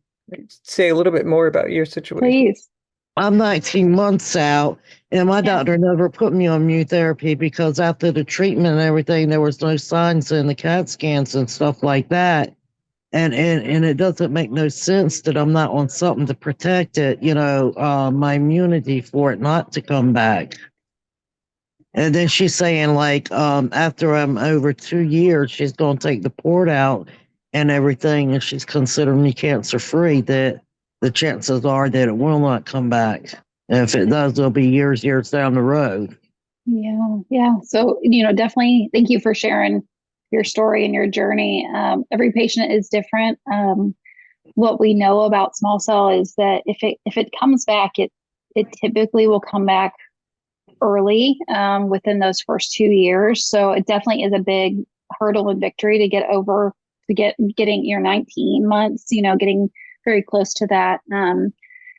say a little bit more about your situation. Please. I'm 19 months out, and my doctor never put me on immunotherapy because after the treatment and everything, there was no signs in the CAT scans and stuff like that. And it doesn't make no sense that I'm not on something to protect it, my immunity for it not to come back. And then she's saying after I'm over 2 years, she's going to take the port out and everything, and she's considering me cancer free, that the chances are that it will not come back. And if it does, it'll be years down the road. Yeah. So, definitely thank you for sharing your story and your journey. Every patient is different. What we know about small cell is that if it comes back, it typically will come back early, within those first 2 years. So it definitely is a big hurdle and victory to get over, getting your 19 months, getting very close to that. And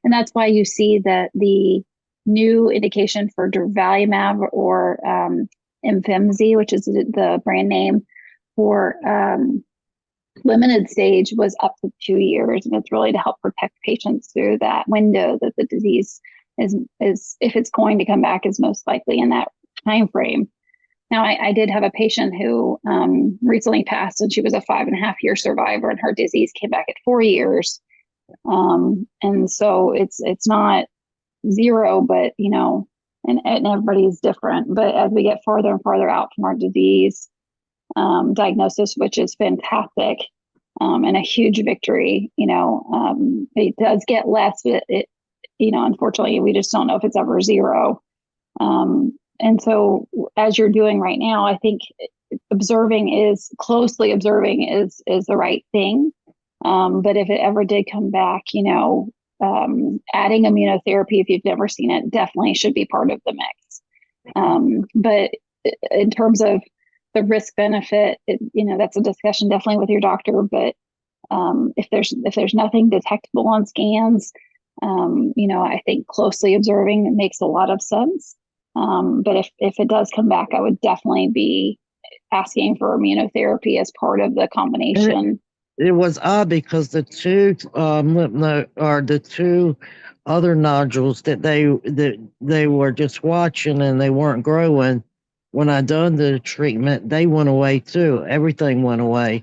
that's why you see that the new indication for durvalumab or Imfinzi, which is the brand name for limited stage, was up to 2 years. And it's really to help protect patients through that window that the disease is if it's going to come back, is most likely in that time frame. Now, I did have a patient who recently passed, and she was a 5.5-year survivor, and her disease came back at 4 years. And so it's not zero, but, and everybody's different. But as we get farther and farther out from our disease diagnosis, which is fantastic, and a huge victory, it does get less, but unfortunately, we just don't know if it's ever zero. And so as you're doing right now, I think closely observing is the right thing. But if it ever did come back, adding immunotherapy, if you've never seen it, definitely should be part of the mix. But in terms of the risk benefit, that's a discussion definitely with your doctor. But if there's nothing detectable on scans, I think closely observing makes a lot of sense. But if it does come back, I would definitely be asking for immunotherapy as part of the combination. It was odd because the two lymph node, or the two other nodules that they were just watching and they weren't growing. When I done the treatment, they went away too. Everything went away.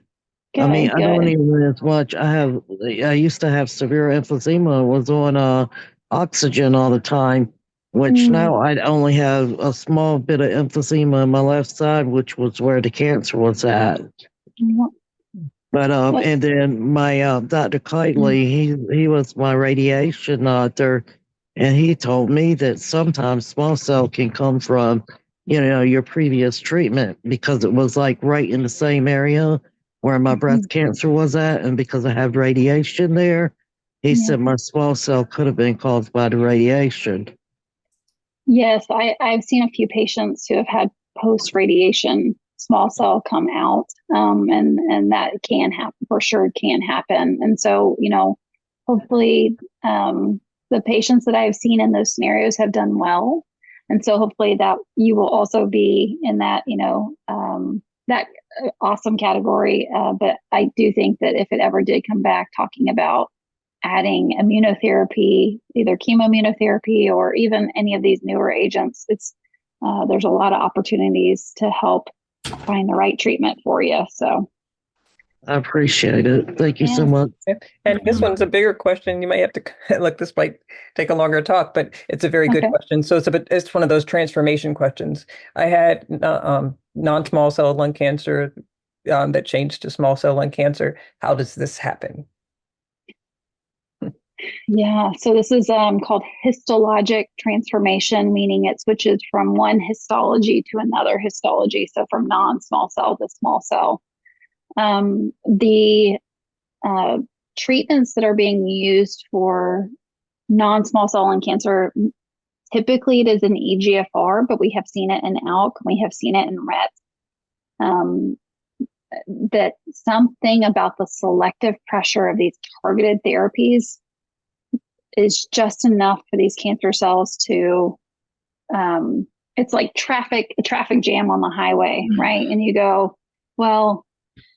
Good, I don't even as much. I used to have severe emphysema. Was on oxygen all the time. which now I only have a small bit of emphysema on my left side, which was where the cancer was at. But and then my Dr. Kitely, he was my radiation doctor, and he told me that sometimes small cell can come from, your previous treatment, because it was like right in the same area where my breast cancer was at, and because I have radiation there, he said my small cell could have been caused by the radiation. Yes, I've seen a few patients who have had post-radiation small cell come out, and that can happen, for sure can happen. And so, hopefully the patients that I've seen in those scenarios have done well. And so hopefully that you will also be in that, that awesome category. But I do think that if it ever did come back, talking about adding immunotherapy, either chemoimmunotherapy or even any of these newer agents, there's a lot of opportunities to help find the right treatment for you. So I appreciate it. Thank you so much. And this one's a bigger question. You might have to look, this might take a longer talk, but it's a very good question. So it's one of those transformation questions. I had non-small cell lung cancer that changed to small cell lung cancer. How does this happen? Yeah, so this is called histologic transformation, meaning it switches from one histology to another histology. So from non-small cell to small cell. The treatments that are being used for non-small cell lung cancer, typically it is an EGFR, but we have seen it in ALK, we have seen it in RET. That something about the selective pressure of these targeted therapies is just enough for these cancer cells to, it's like a traffic jam on the highway, right? And you go, well,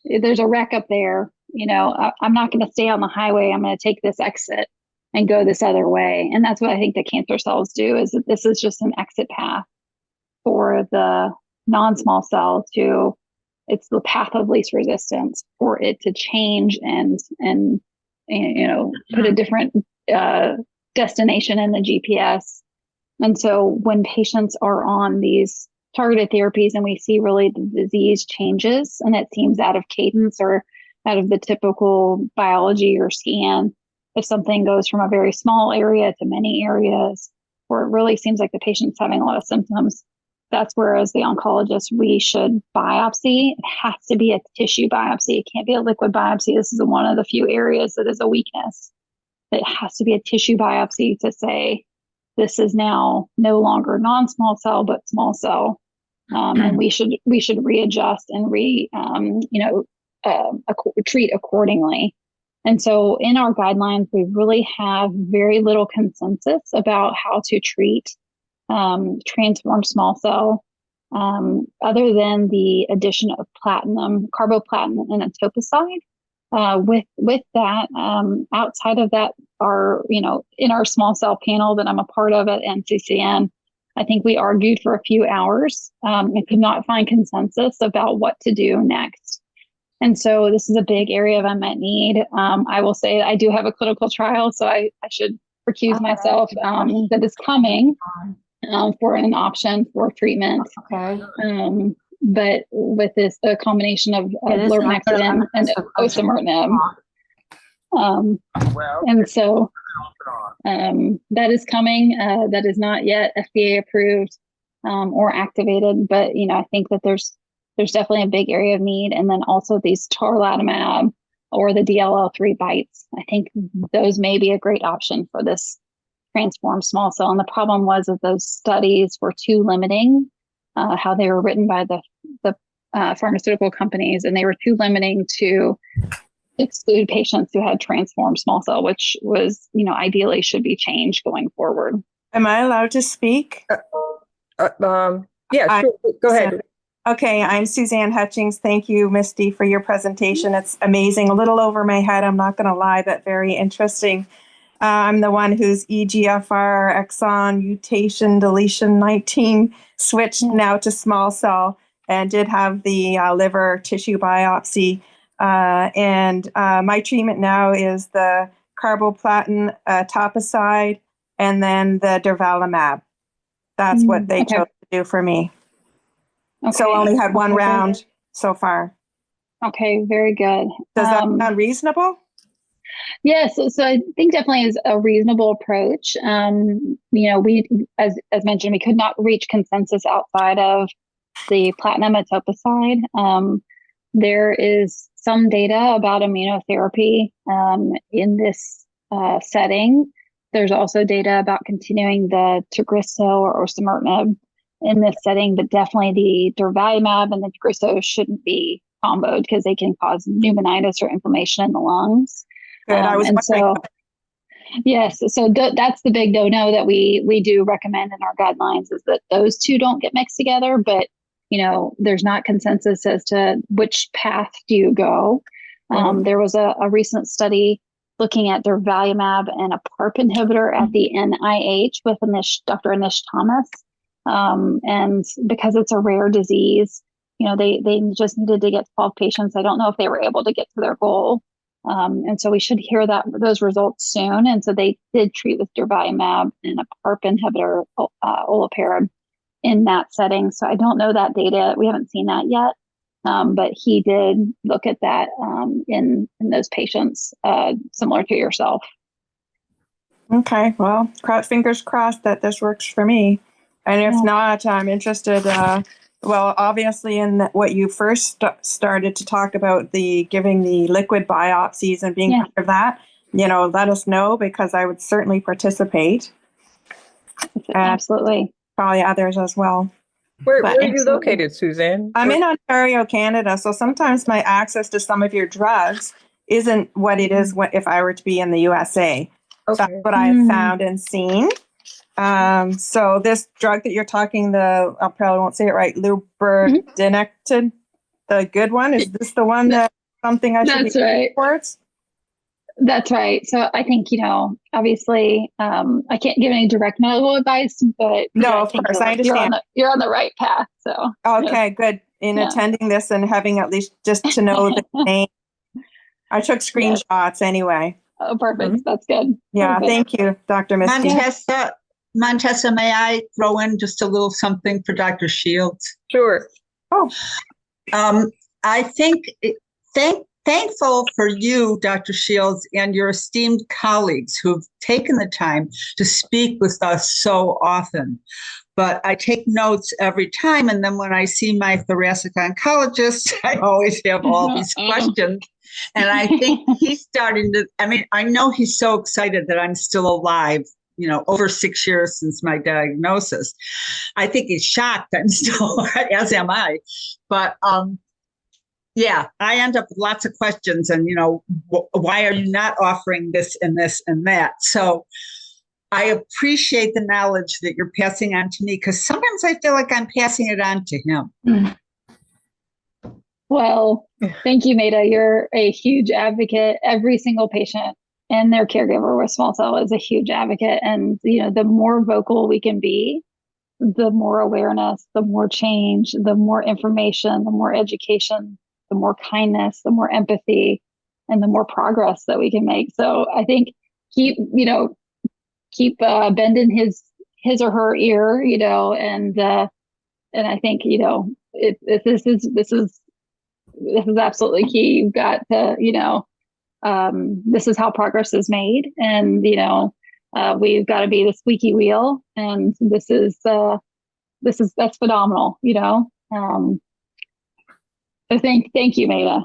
there's a wreck up there, I'm not going to stay on the highway. I'm going to take this exit and go this other way. And that's what I think the cancer cells do, is that this is just an exit path for the non-small cell it's the path of least resistance for it to change and put a different destination in the GPS. And so when patients are on these targeted therapies and we see really the disease changes and it seems out of cadence or out of the typical biology or scan, if something goes from a very small area to many areas, or it really seems like the patient's having a lot of symptoms, that's where, as the oncologist, we should biopsy. It has to be a tissue biopsy. It can't be a liquid biopsy. This is one of the few areas that is a weakness. It has to be a tissue biopsy to say, this is now no longer non-small cell, but small cell. And we should readjust and treat accordingly. And so in our guidelines, we really have very little consensus about how to treat transformed small cell, other than the addition of platinum, carboplatin, and etoposide. With that, outside of that, in our small cell panel that I'm a part of at NCCN, I think we argued for a few hours and could not find consensus about what to do next. And so this is a big area of unmet need. I will say that I do have a clinical trial, so I should recuse myself, that is coming for an option for treatment. Okay. But with this, a combination of lurbinectedin and osimertinib. And so that is coming. That is not yet FDA approved or activated, but I think that there's definitely a big area of need. And then also these tarlatamab or the DLL3 bites. I think those may be a great option for this transformed small cell. And the problem was that those studies were too limiting, how they were written by the pharmaceutical companies, and they were too limiting to exclude patients who had transformed small cell, which was, ideally should be changed going forward. Am I allowed to speak? Yeah, sure. Go ahead. Okay, I'm Suzanne Hutchings. Thank you, Misty, for your presentation. It's amazing. A little over my head, I'm not going to lie, but very interesting. I'm the one who's EGFR exon mutation deletion 19 switched now to small cell and did have the liver tissue biopsy. And my treatment now is the carboplatin etoposide and then the durvalumab. That's what they okay. chose to do for me. Okay. So only had one Okay, round good. so far. Okay, very good. Does that sound reasonable? Yes, so I think definitely is a reasonable approach. We, as mentioned, we could not reach consensus outside of the platinum etoposide. There is some data about immunotherapy in this setting. There's also data about continuing the Tagrisso or osimertinib in this setting, but definitely the durvalumab and the Tagrisso shouldn't be comboed because they can cause pneumonitis or inflammation in the lungs. Good. I was wondering. Yes, so that's the big no-no that we do recommend in our guidelines is that those two don't get mixed together, but there's not consensus as to which path do you go. There was a recent study looking at durvalumab and a PARP inhibitor at the NIH with Dr. Anish Thomas. And because it's a rare disease, they just needed to get 12 patients. I don't know if they were able to get to their goal. And so we should hear those results soon. And so they did treat with durvalumab and a PARP inhibitor, olaparib, in that setting. So I don't know that data. We haven't seen that yet. But he did look at that in those patients, similar to yourself. Okay, well, fingers crossed that this works for me. And if not, I'm interested, obviously in what you first started to talk about, giving the liquid biopsies and being part of that, let us know because I would certainly participate. Absolutely. Probably others as well. Where are you located, Suzanne? I'm in Ontario, Canada. So sometimes my access to some of your drugs isn't what it is if I were to be in the USA. Okay. That's what I have found and seen. So this drug that you're talking, I probably won't say it right, lurbinectid, the good one, is this the one that something I should be right. towards? That's right. So I think, obviously, I can't give any direct medical advice, but no, of course, I understand. You're on the right path. So okay, good. In attending this and having at least just to know the name, I took screenshots anyway. Oh, perfect. That's good. Yeah, perfect. Thank you, Dr. Misty. Montessa, may I throw in just a little something for Dr. Shields? Sure. Oh, I think thankful for you, Dr. Shields, and your esteemed colleagues who've taken the time to speak with us so often. But I take notes every time, and then when I see my thoracic oncologist, I always have all these questions. And I think he's starting to, I know he's so excited that I'm still alive, over 6 years since my diagnosis. I think he's shocked I'm still alive, as am I. But I end up with lots of questions and, why are you not offering this and this and that? So I appreciate the knowledge that you're passing on to me because sometimes I feel like I'm passing it on to him. Well, thank you, Maida. You're a huge advocate. Every single patient and their caregiver with small cell is a huge advocate. And, the more vocal we can be, the more awareness, the more change, the more information, the more education, the more kindness, the more empathy, and the more progress that we can make. So I think keep bending his or her ear, and I think, this is absolutely key. You've got to, this is how progress is made. And, we've got to be the squeaky wheel. And that's phenomenal, So thank you, Maida.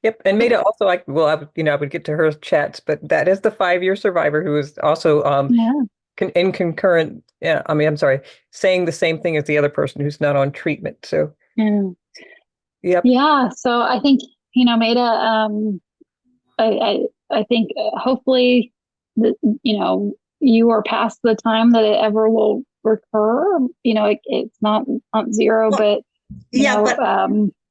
Yep. And Maida also, I would get to her chats, but that is the 5-year survivor who is also in concurrent, saying the same thing as the other person who's not on treatment. So, yep. Yeah. So I think, Maida, I think hopefully that, you are past the time that it ever will recur. It's not zero, but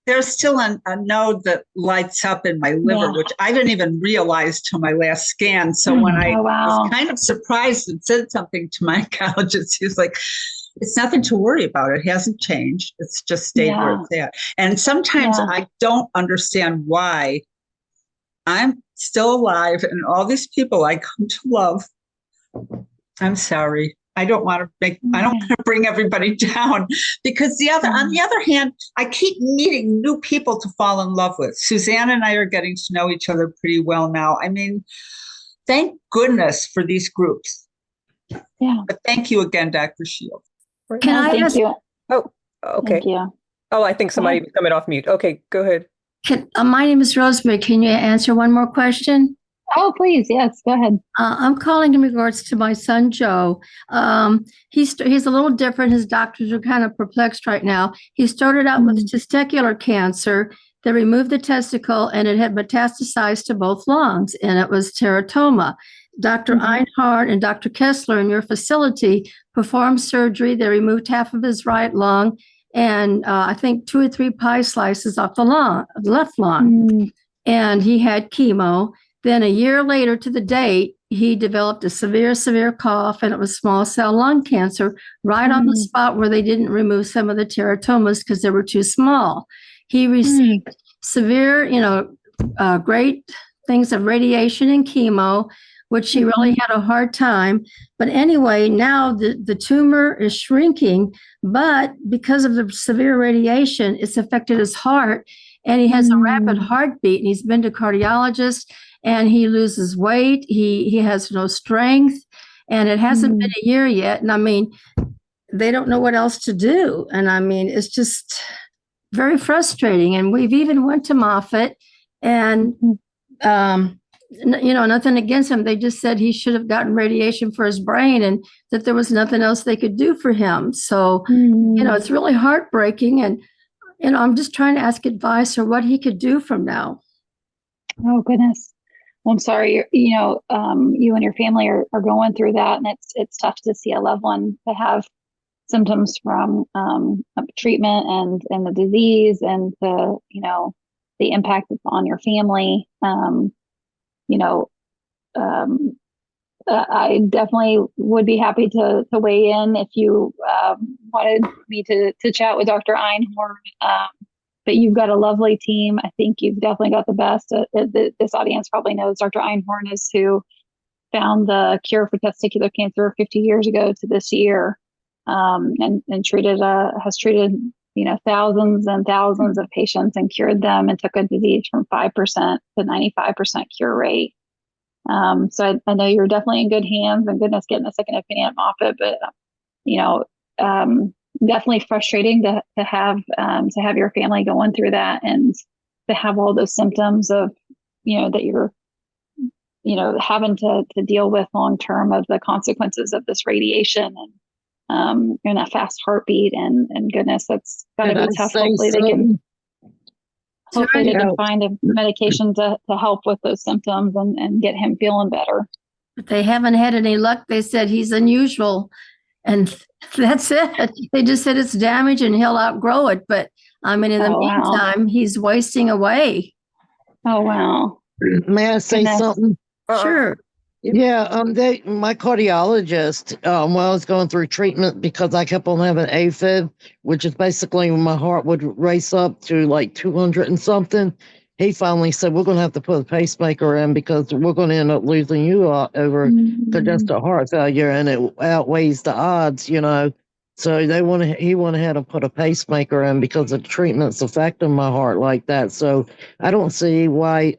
there's still a node that lights up in my liver, which I didn't even realize till my last scan. So when I was kind of surprised and said something to my oncologist, he was like, it's nothing to worry about. It hasn't changed. It's just stayed where it's at. And sometimes I don't understand why I'm still alive and all these people I come to love. I'm sorry. I don't want to bring everybody down, because on the other hand, I keep meeting new people to fall in love with. Suzanne and I are getting to know each other pretty well now. I mean, thank goodness for these groups. Yeah. But thank you again, Dr. Shields. Can I Thank ask? you. Oh, okay. Thank you. Oh, I think somebody was coming off mute. Okay, go ahead. My name is Rosemary. Can you answer one more question? Oh, please. Yes, go ahead. I'm calling in regards to my son, Joe. He's a little different. His doctors are kind of perplexed right now. He started out with testicular cancer. They removed the testicle, and it had metastasized to both lungs, and it was teratoma. Dr. Einhorn and Dr. Kessler in your facility performed surgery. They removed half of his right lung and I think 2 or 3 pie slices off the left lung. And he had chemo. Then a year later to the date, he developed a severe cough, and it was small cell lung cancer right on the spot where they didn't remove some of the teratomas because they were too small. He received severe, great things of radiation and chemo, which he really had a hard time. But anyway, now the tumor is shrinking, but because of the severe radiation, it's affected his heart, and he has a rapid heartbeat, and he's been to cardiologist, and he loses weight. He has no strength, and it hasn't been a year yet. And I mean, they don't know what else to do. And I mean, it's just very frustrating. And we've even went to Moffitt, and, nothing against him. They just said he should have gotten radiation for his brain and that there was nothing else they could do for him. So, it's really heartbreaking. And, I'm just trying to ask advice or what he could do from now. Oh, goodness. Well, I'm sorry, you and your family are going through that, and it's tough to see a loved one to have symptoms from treatment and the disease and the impact it's on your family. I definitely would be happy to weigh in if you wanted me to chat with Dr. Einhorn. But you've got a lovely team. I think you've definitely got the best. This audience probably knows Dr. Einhorn is who found the cure for testicular cancer 50 years ago to this year, and has treated thousands and thousands of patients and cured them, and took a disease from 5% to 95% cure rate. So I know you're definitely in good hands, and goodness, getting a second opinion at Moffitt, but definitely frustrating to have your family going through that, and to have all those symptoms of that you're having to deal with long term of the consequences of this radiation and that fast heartbeat, and goodness, that's gotta be tough. Hopefully they can find a medication to help with those symptoms and get him feeling better. But they haven't had any luck. They said he's unusual, and that's it. They just said it's damage and he'll outgrow it. But I mean, in the meantime, he's wasting away. Oh, wow. May I say something? Sure. Yeah, my cardiologist, while I was going through treatment, because I kept on having AFib, which is basically when my heart would race up to like 200 and something, he finally said, we're going to have to put a pacemaker in because we're going to end up losing you over congestive heart failure, and it outweighs the odds, So he went ahead and put a pacemaker in because the treatment's affecting my heart like that. So I don't see why,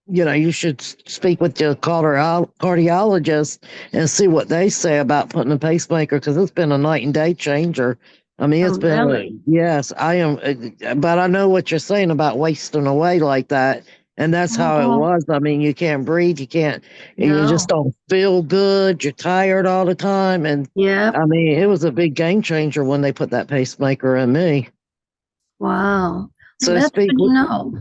you should speak with your cardiologist and see what they say about putting a pacemaker, because it's been a night and day changer. I mean, it's been, really? Yes, I am. But I know what you're saying about wasting away like that. And that's how it was. I mean, you can't breathe. You can't, you just don't feel good. You're tired all the time. And I mean, it was a big game changer when they put that pacemaker in me. Wow. So that's good to know.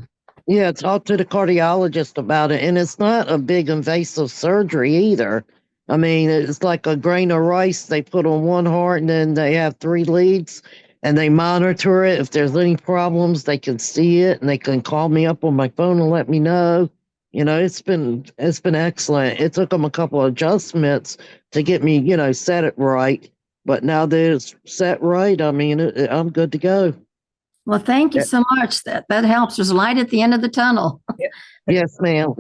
Yeah, talk to the cardiologist about it. And it's not a big invasive surgery either. I mean, it's like a grain of rice they put on one heart, and then they have 3 leads, and they monitor it. If there's any problems, they can see it, and they can call me up on my phone and let me know. It's been excellent. It took them a couple of adjustments to get me, set it right. But now that it's set right, I mean, I'm good to go. Well, thank you so much. That helps. There's light at the end of the tunnel. Yes, ma'am.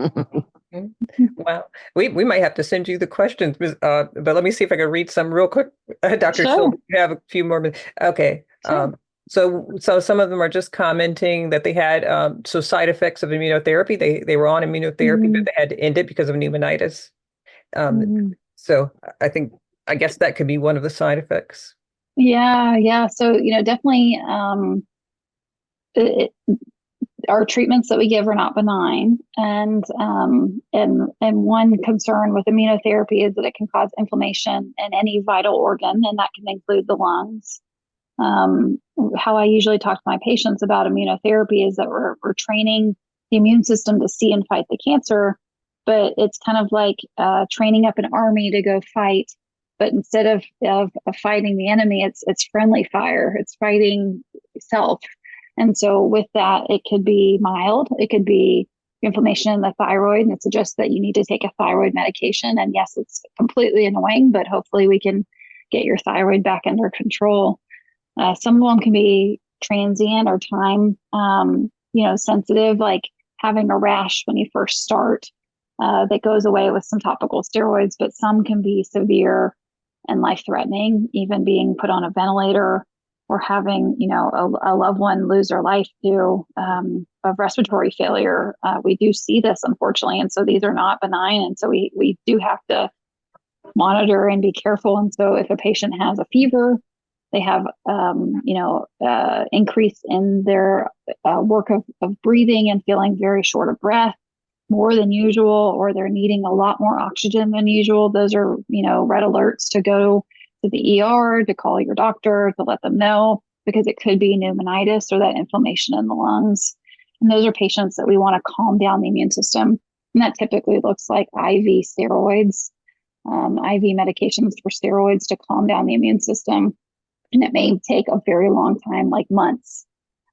Mhm. Wow. We might have to send you the questions, but let me see if I can read some real quick. Dr. Sure. Shields, you have a few more minutes. Okay. Sure. So some of them are just commenting that they had so side effects of immunotherapy. They were on immunotherapy, but they had to end it because of pneumonitis. Mhm. So I guess that could be one of the side effects. Yeah. So, definitely, it, our treatments that we give are not benign, and one concern with immunotherapy is that it can cause inflammation in any vital organ, and that can include the lungs. How I usually talk to my patients about immunotherapy is that we're training the immune system to see and fight the cancer, but it's kind of like training up an army to go fight. But instead of fighting the enemy, it's friendly fire. It's fighting self. And so with that, it could be mild. It could be inflammation in the thyroid, and it suggests that you need to take a thyroid medication. And yes, it's completely annoying, but hopefully we can get your thyroid back under control. Some of them can be transient or time, sensitive, like having a rash when you first start that goes away with some topical steroids, but some can be severe and life-threatening, even being put on a ventilator or having, a loved one lose their life due of respiratory failure. We do see this, unfortunately, and so these are not benign, and so we do have to monitor and be careful. And so if a patient has a fever, they have, increase in their work of breathing and feeling very short of breath, more than usual, or they're needing a lot more oxygen than usual. Those are, red alerts to go to the ER, to call your doctor, to let them know, because it could be pneumonitis or that inflammation in the lungs. And those are patients that we want to calm down the immune system. And that typically looks like IV steroids, IV medications for steroids to calm down the immune system. And it may take a very long time, like months,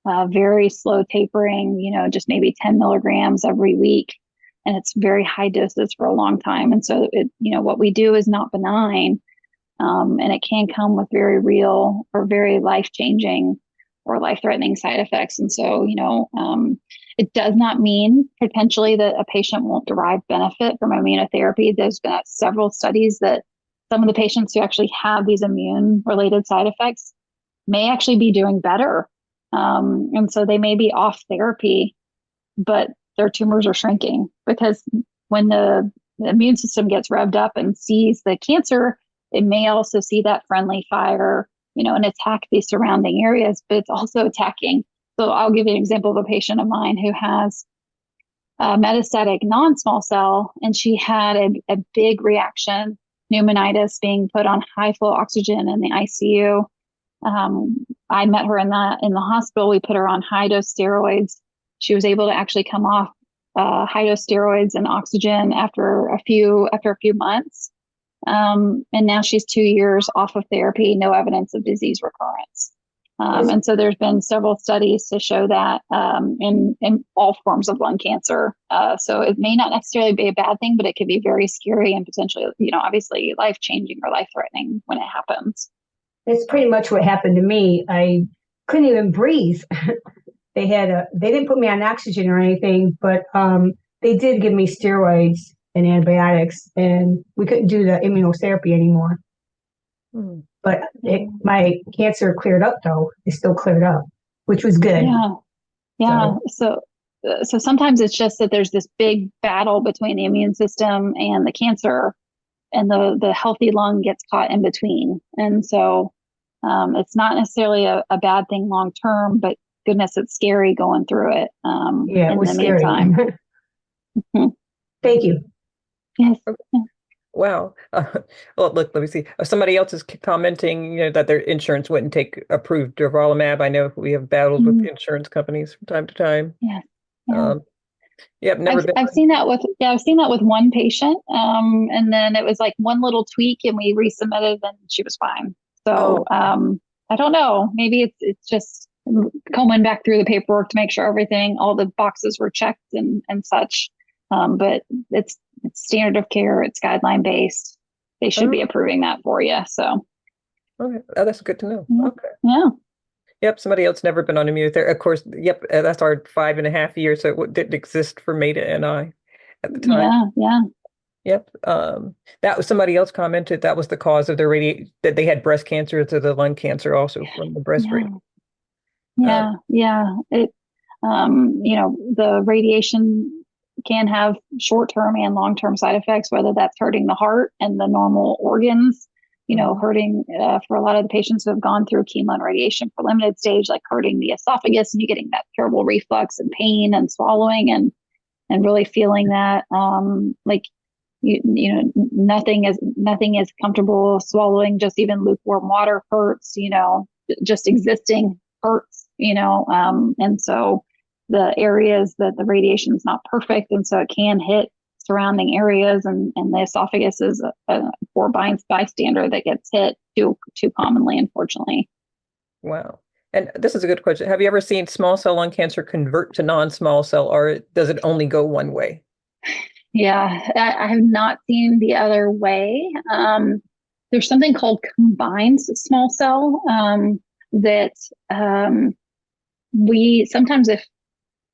very slow tapering, just maybe 10 milligrams every week. And it's very high doses for a long time. And so, what we do is not benign. And it can come with very real or very life-changing or life-threatening side effects. And so, it does not mean potentially that a patient won't derive benefit from immunotherapy. There's been several studies that some of the patients who actually have these immune-related side effects may actually be doing better. And so they may be off therapy, but their tumors are shrinking, because when the immune system gets revved up and sees the cancer, it may also see that friendly fire, and attack the surrounding areas, but it's also attacking. So I'll give you an example of a patient of mine who has metastatic non-small cell, and she had a big reaction, pneumonitis, being put on high flow oxygen in the ICU. I met her in the hospital. We put her on high dose steroids. She was able to actually come off high dose steroids and oxygen after a few months. And now she's 2 years off of therapy, no evidence of disease recurrence. And so there's been several studies to show that in all forms of lung cancer. So it may not necessarily be a bad thing, but it could be very scary and potentially, obviously life-changing or life-threatening when it happens. That's pretty much what happened to me. I couldn't even breathe. They didn't put me on oxygen or anything, but they did give me steroids and antibiotics, and we couldn't do the immunotherapy anymore. But my cancer cleared up, though. It still cleared up, which was good. Yeah. So sometimes it's just that there's this big battle between the immune system and the cancer, and the healthy lung gets caught in between. And so it's not necessarily a bad thing long term, but goodness, it's scary going through it. It was scary. Thank you. Yes. Wow. Well, look, let me see. Somebody else is commenting, that their insurance wouldn't take approved durvalumab. I know we have battles with the insurance companies from time to time. Yeah. Never been. I've seen that with one patient. And then it was like one little tweak, and we resubmitted, and she was fine. So I don't know. Maybe it's just combing back through the paperwork to make sure all the boxes were checked and such. But it's standard of care. It's guideline based. They should be approving that for you. So. Okay. Oh, that's good to know. Yeah. Okay. Yeah. Yep. Somebody else never been on immunotherapy. Of course. Yep. That's our 5.5 years. So it didn't exist for Maida and I. at the time. Yeah. Yep. That was somebody else commented that was the cause of their that they had breast cancer to the lung cancer also from the breast radiation. Yeah. It, the radiation can have short-term and long-term side effects, whether that's hurting the heart and the normal organs, hurting for a lot of the patients who have gone through chemo and radiation for limited stage, like hurting the esophagus and you getting that terrible reflux and pain and swallowing and really feeling that nothing is comfortable swallowing. Just even lukewarm water hurts, just existing hurts, and so the areas that the radiation is not perfect. And so it can hit surrounding areas and the esophagus is a poor bystander that gets hit too commonly, unfortunately. Wow. And this is a good question. Have you ever seen small cell lung cancer convert to non-small cell, or does it only go one way? Yeah, I have not seen the other way. There's something called combined small cell that we sometimes, if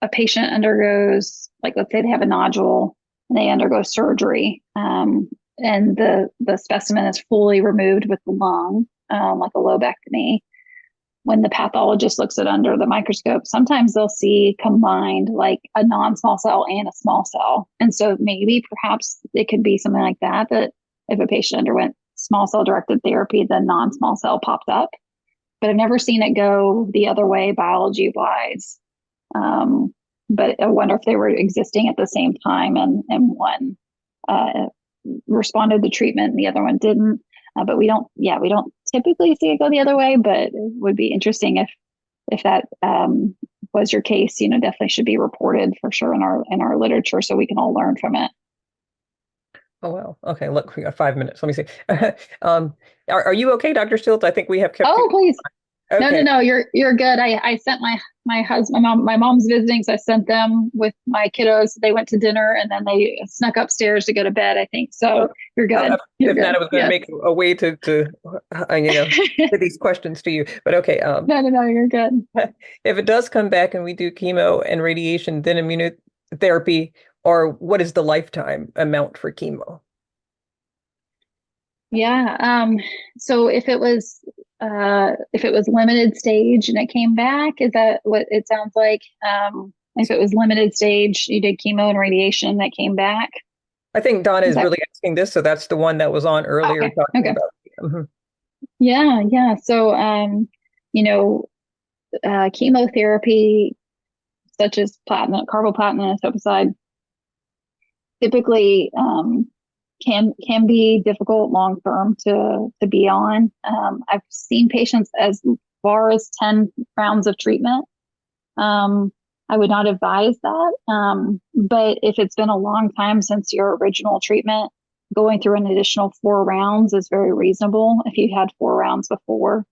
a patient undergoes, like let's say they have a nodule and they undergo surgery, and the specimen is fully removed with the lung, like a lobectomy. When the pathologist looks at under the microscope, sometimes they'll see combined like a non-small cell and a small cell. And so perhaps it could be something like that if a patient underwent small cell directed therapy, the non-small cell popped up. But I've never seen it go the other way biology wise. But I wonder if they were existing at the same time and one responded to treatment and the other one didn't. But we don't typically see it go the other way, but it would be interesting if that was your case. Definitely should be reported for sure in our literature so we can all learn from it. Oh, well. Okay, look, we got 5 minutes. Let me see. Are you okay, Dr. Shields? I think we have kept you. Please. Okay. No, you're good. I sent my husband, my mom's visiting, so I sent them with my kiddos. They went to dinner and then they snuck upstairs to go to bed, I think. So you're good. If not, I was going to make a way to get these questions to you. But okay. No, you're good. If it does come back and we do chemo and radiation, then immunotherapy, or what is the lifetime amount for chemo? Yeah. So if it was limited stage and it came back, is that what it sounds like? If it was limited stage, you did chemo and radiation that came back. I think Donna is really asking this, so that's the one that was on earlier. Okay. About. Mm-hmm. Yeah. So, chemotherapy such as carboplatin and etoposide typically can be difficult long term to be on. I've seen patients as far as 10 rounds of treatment. I would not advise that. But if it's been a long time since your original treatment, going through an additional 4 rounds is very reasonable. If you had 4 rounds before,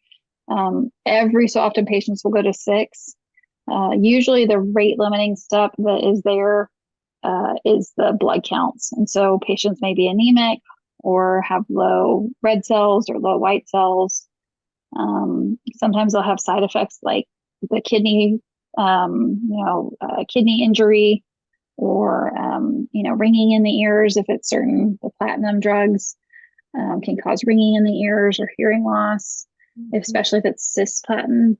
every so often patients will go to 6. Usually the rate limiting step that is there is the blood counts. And so patients may be anemic or have low red cells or low white cells. Sometimes they'll have side effects like the kidney injury or, ringing in the ears. If it's the platinum drugs can cause ringing in the ears or hearing loss, especially if it's cisplatin.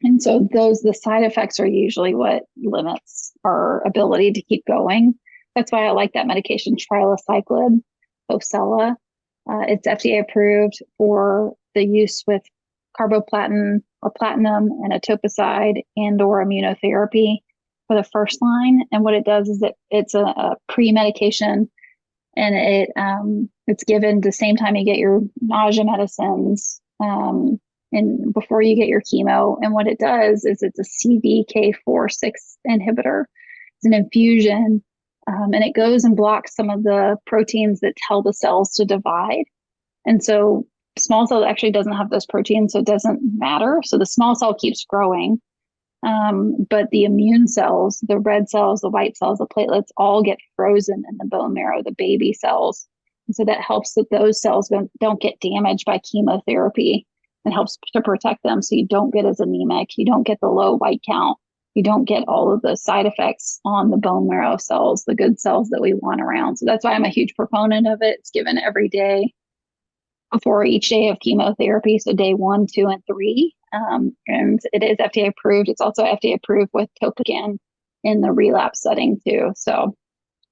And so the side effects are usually what limits our ability to keep going. That's why I like that medication, trilaciclib, Ocella. It's FDA approved for the use with carboplatin or platinum and etoposide and or immunotherapy for the first line. And what it does is it's a pre-medication, and it's given the same time you get your nausea medicines and before you get your chemo. And what it does is it's a CDK4/6 inhibitor. It's an infusion, and it goes and blocks some of the proteins that tell the cells to divide. And so small cell actually doesn't have those proteins, so it doesn't matter. So the small cell keeps growing, but the immune cells, the red cells, the white cells, the platelets, all get frozen in the bone marrow, the baby cells. And so that helps that those cells don't get damaged by chemotherapy and helps to protect them so you don't get as anemic, you don't get the low white count. you don't get all of the side effects on the bone marrow cells, the good cells that we want around. So that's why I'm a huge proponent of it. It's given every day before each day of chemotherapy. So day 1, 2, and 3. And it is FDA approved. It's also FDA approved with topotecan in the relapse setting too. So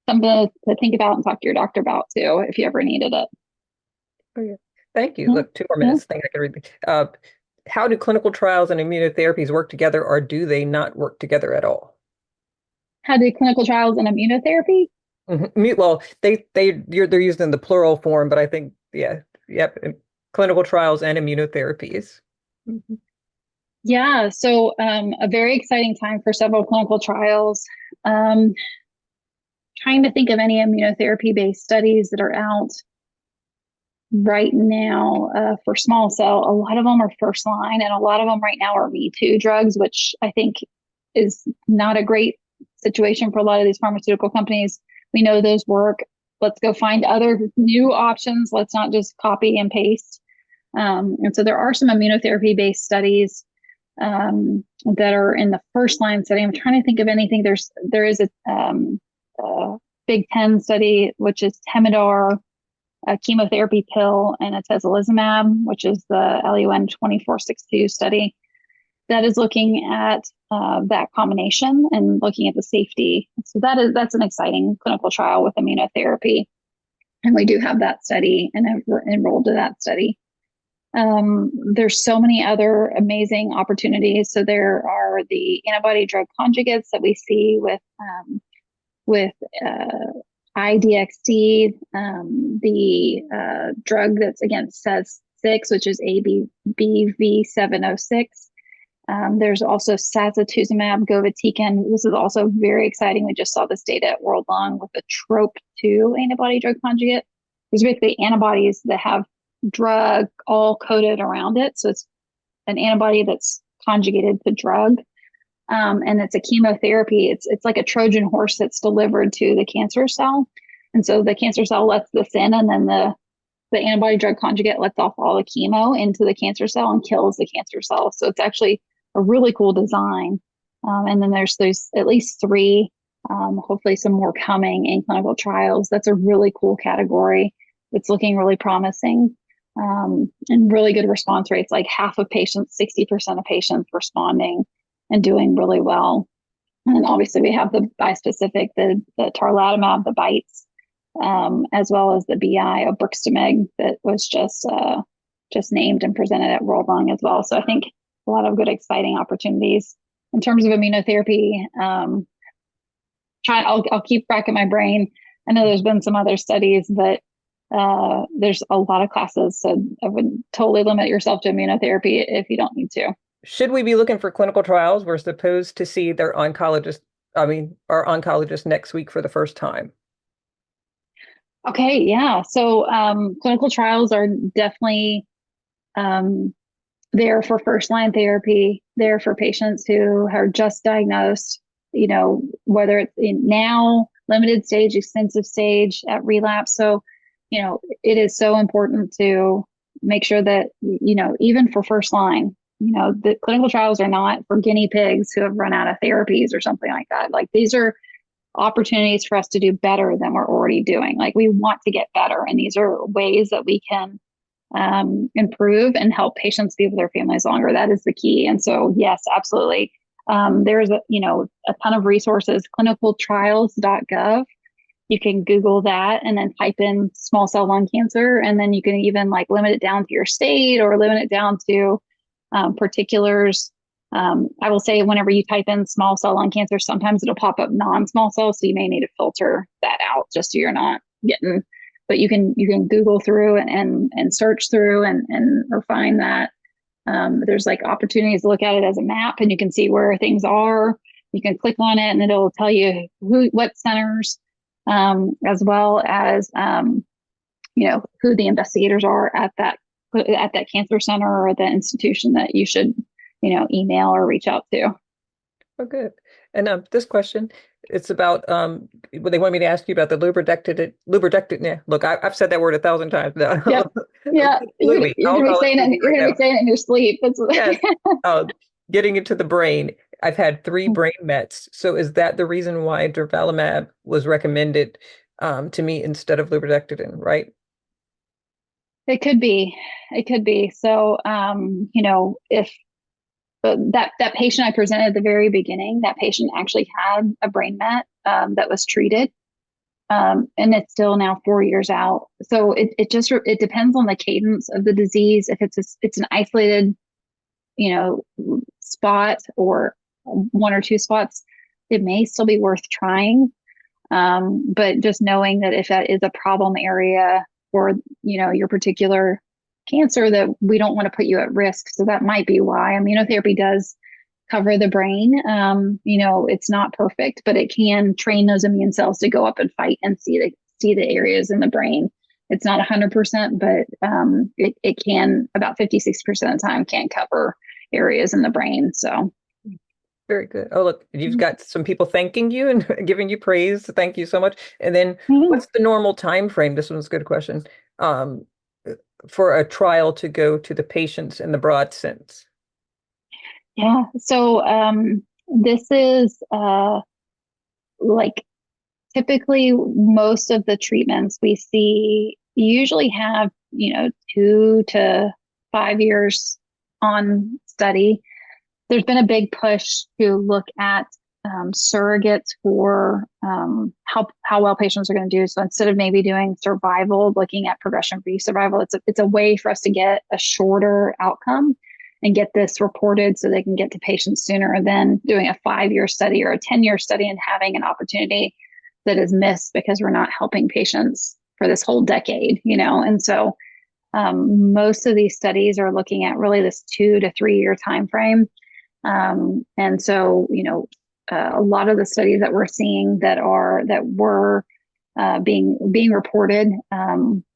something to think about and talk to your doctor about too, if you ever needed it. Oh, yeah. Thank you. Look, 2 more minutes. I think I can read. How do clinical trials and immunotherapies work together, or do they not work together at all? How do clinical trials and immunotherapy? Well, they're used in the plural form, but I think, clinical trials and immunotherapies. Yeah, so a very exciting time for several clinical trials. Trying to think of any immunotherapy-based studies that are out right now for small cell. A lot of them are first line, and a lot of them right now are Me Too drugs, which I think is not a great situation for a lot of these pharmaceutical companies. We know those work. Let's go find other new options. Let's not just copy and paste. And so there are some immunotherapy-based studies that are in the first line setting. I'm trying to think of anything. There is a Big Ten study, which is Temodar, a chemotherapy pill, and atezolizumab, which is the LUN 2462 study that is looking at that combination and looking at the safety. So that's an exciting clinical trial with immunotherapy. And we do have that study and we're enrolled to that study. There's so many other amazing opportunities. So there are the antibody drug conjugates that we see with IDXD, the drug that's against SEZ6, which is ABV706. There's also sacituzumab govitecan. This is also very exciting. We just saw this data at World Lung with the TROP2 antibody drug conjugate. These are basically antibodies that have drug all coated around it. So it's an antibody that's conjugated to drug. And it's a chemotherapy. It's like a Trojan horse that's delivered to the cancer cell. And so the cancer cell lets this in, and then the antibody drug conjugate lets off all the chemo into the cancer cell and kills the cancer cell. So it's actually a really cool design. And then there's at least 3, hopefully some more coming in clinical trials. That's a really cool category. It's looking really promising. And really good response rates, like half of patients, 60% of patients responding and doing really well. And then obviously we have the bispecific, the tarlatamab, the BiTEs, as well as the BI obrixtamig that was just named and presented at World Lung as well. So I think a lot of good, exciting opportunities in terms of immunotherapy. I'll keep racking my brain. I know there's been some other studies, but there's a lot of classes. So I would totally limit yourself to immunotherapy if you don't need to. Should we be looking for clinical trials? We're supposed to see our oncologist next week for the first time. Okay, yeah. So clinical trials are definitely there for first line therapy, there for patients who are just diagnosed, whether it's now limited stage, extensive stage, at relapse. So, it is so important to make sure that, even for first line, the clinical trials are not for guinea pigs who have run out of therapies or something like that. Like, these are opportunities for us to do better than we're already doing. Like, we want to get better, and these are ways that we can improve and help patients be with their families longer. That is the key. And so, yes, absolutely. There's a ton of resources, clinicaltrials.gov. You can Google that and then type in small cell lung cancer. And then you can even limit it down to your state or limit it down to particulars. I will say, whenever you type in small cell lung cancer, sometimes it'll pop up non-small cell. So you may need to filter that out just so you're not getting, but you can Google through and search through and refine that. There's opportunities to look at it as a map, and you can see where things are. You can click on it and it'll tell you what centers, as well as, who the investigators are at that cancer center or the institution that you should, email or reach out to. Oh, good. And this question, it's about, they want me to ask you about the lurbinectin. Yeah, look, I've said that word 1,000 times now. Yep. Yeah. You're going to be saying it in your sleep. Yes. Getting into the brain. I've had 3 brain mets. So is that the reason why durvalumab was recommended to me instead of lurbinectedin, right? It could be. It could be. So, if that patient I presented at the very beginning, that patient actually had a brain met that was treated. And it's still now 4 years out. So it depends on the cadence of the disease. If it's an isolated, spot or 1 or 2 spots, it may still be worth trying. But just knowing that if that is a problem area for, your particular cancer, that we don't want to put you at risk. So that might be why immunotherapy does cover the brain. It's not perfect, but it can train those immune cells to go up and fight and see the areas in the brain. It's not 100%, but it can, about 50-60% of the time, can cover areas in the brain. So very good. Oh, look, you've got some people thanking you and giving you praise. Thank you so much. And then what's the normal time frame? This one's a good question. For a trial to go to the patients in the broad sense. Yeah. So this is like typically most of the treatments we see usually have, 2 to 5 years on study. There's been a big push to look at surrogates for how well patients are going to do. So instead of maybe doing survival, looking at progression-free survival, it's a way for us to get a shorter outcome and get this reported so they can get to patients sooner than doing a 5-year study or a 10-year study and having an opportunity that is missed because we're not helping patients for this whole decade, And so most of these studies are looking at really this 2 to 3 year time frame. And so, a lot of the studies that we're seeing that were being reported,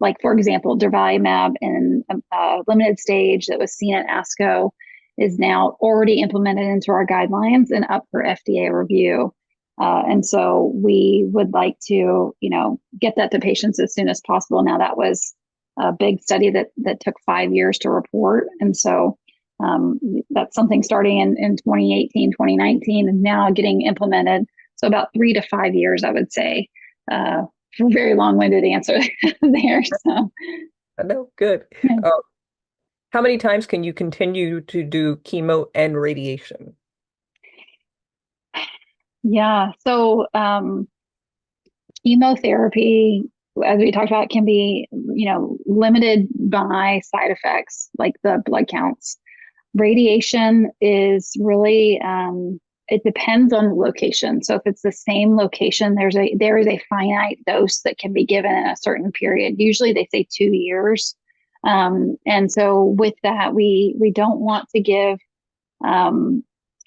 like for example, durvalumab in a limited stage that was seen at ASCO is now already implemented into our guidelines and up for FDA review. And so we would like to, get that to patients as soon as possible. Now that was a big study that took 5 years to report. And so that's something starting in 2018, 2019, and now getting implemented. So about 3 to 5 years, I would say, very long-winded answer there. So, no, good. How many times can you continue to do chemo and radiation? Yeah. So chemotherapy, as we talked about, can be, limited by side effects like the blood counts. Radiation is really, it depends on the location. So if it's the same location, there is a finite dose that can be given in a certain period. Usually they say 2 years. And so with that, we don't want to give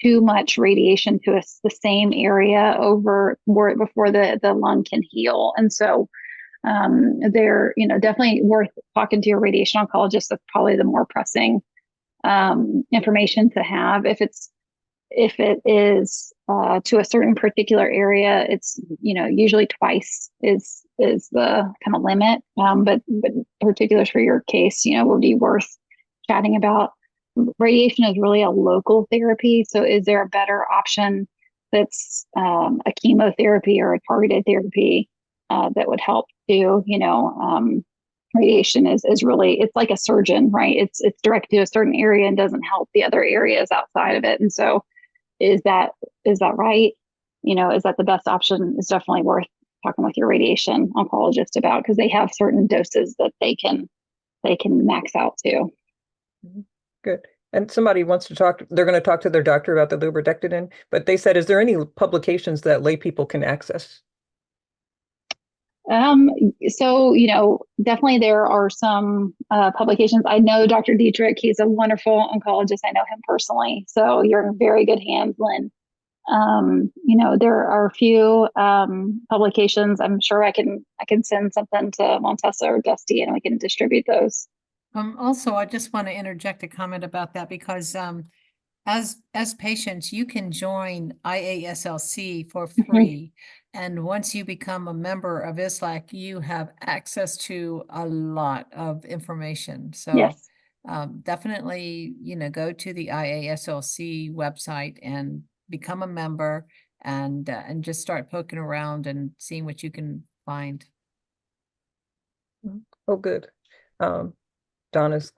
too much radiation to the same area before the lung can heal. And so they're, definitely worth talking to your radiation oncologist. That's probably the more pressing information to have. If it is to a certain particular area, it's usually twice is the kind of limit. But particulars for your case, would be worth chatting about. Radiation is really a local therapy. So is there a better option that's a chemotherapy or a targeted therapy that would help too? Radiation is really, it's like a surgeon, right? It's directed to a certain area and doesn't help the other areas outside of it. And so is that right? Is that the best option? It's definitely worth talking with your radiation oncologist about, because they have certain doses that they can max out to. Good. And somebody wants to they're going to talk to their doctor about the lurbinectedin, but they said, is there any publications that lay people can access? So, definitely there are some publications. I know Dr. Dietrich, he's a wonderful oncologist. I know him personally. So you're in very good hands, Lynn. There are a few publications. I'm sure I can send something to Montessa or Dusty and we can distribute those. Also, I just want to interject a comment about that because as patients, you can join IASLC for free. And once you become a member of ISLAC, you have access to a lot of information. So yes. Definitely, go to the IASLC website and become a member and just start poking around and seeing what you can find. Oh, good. Donna's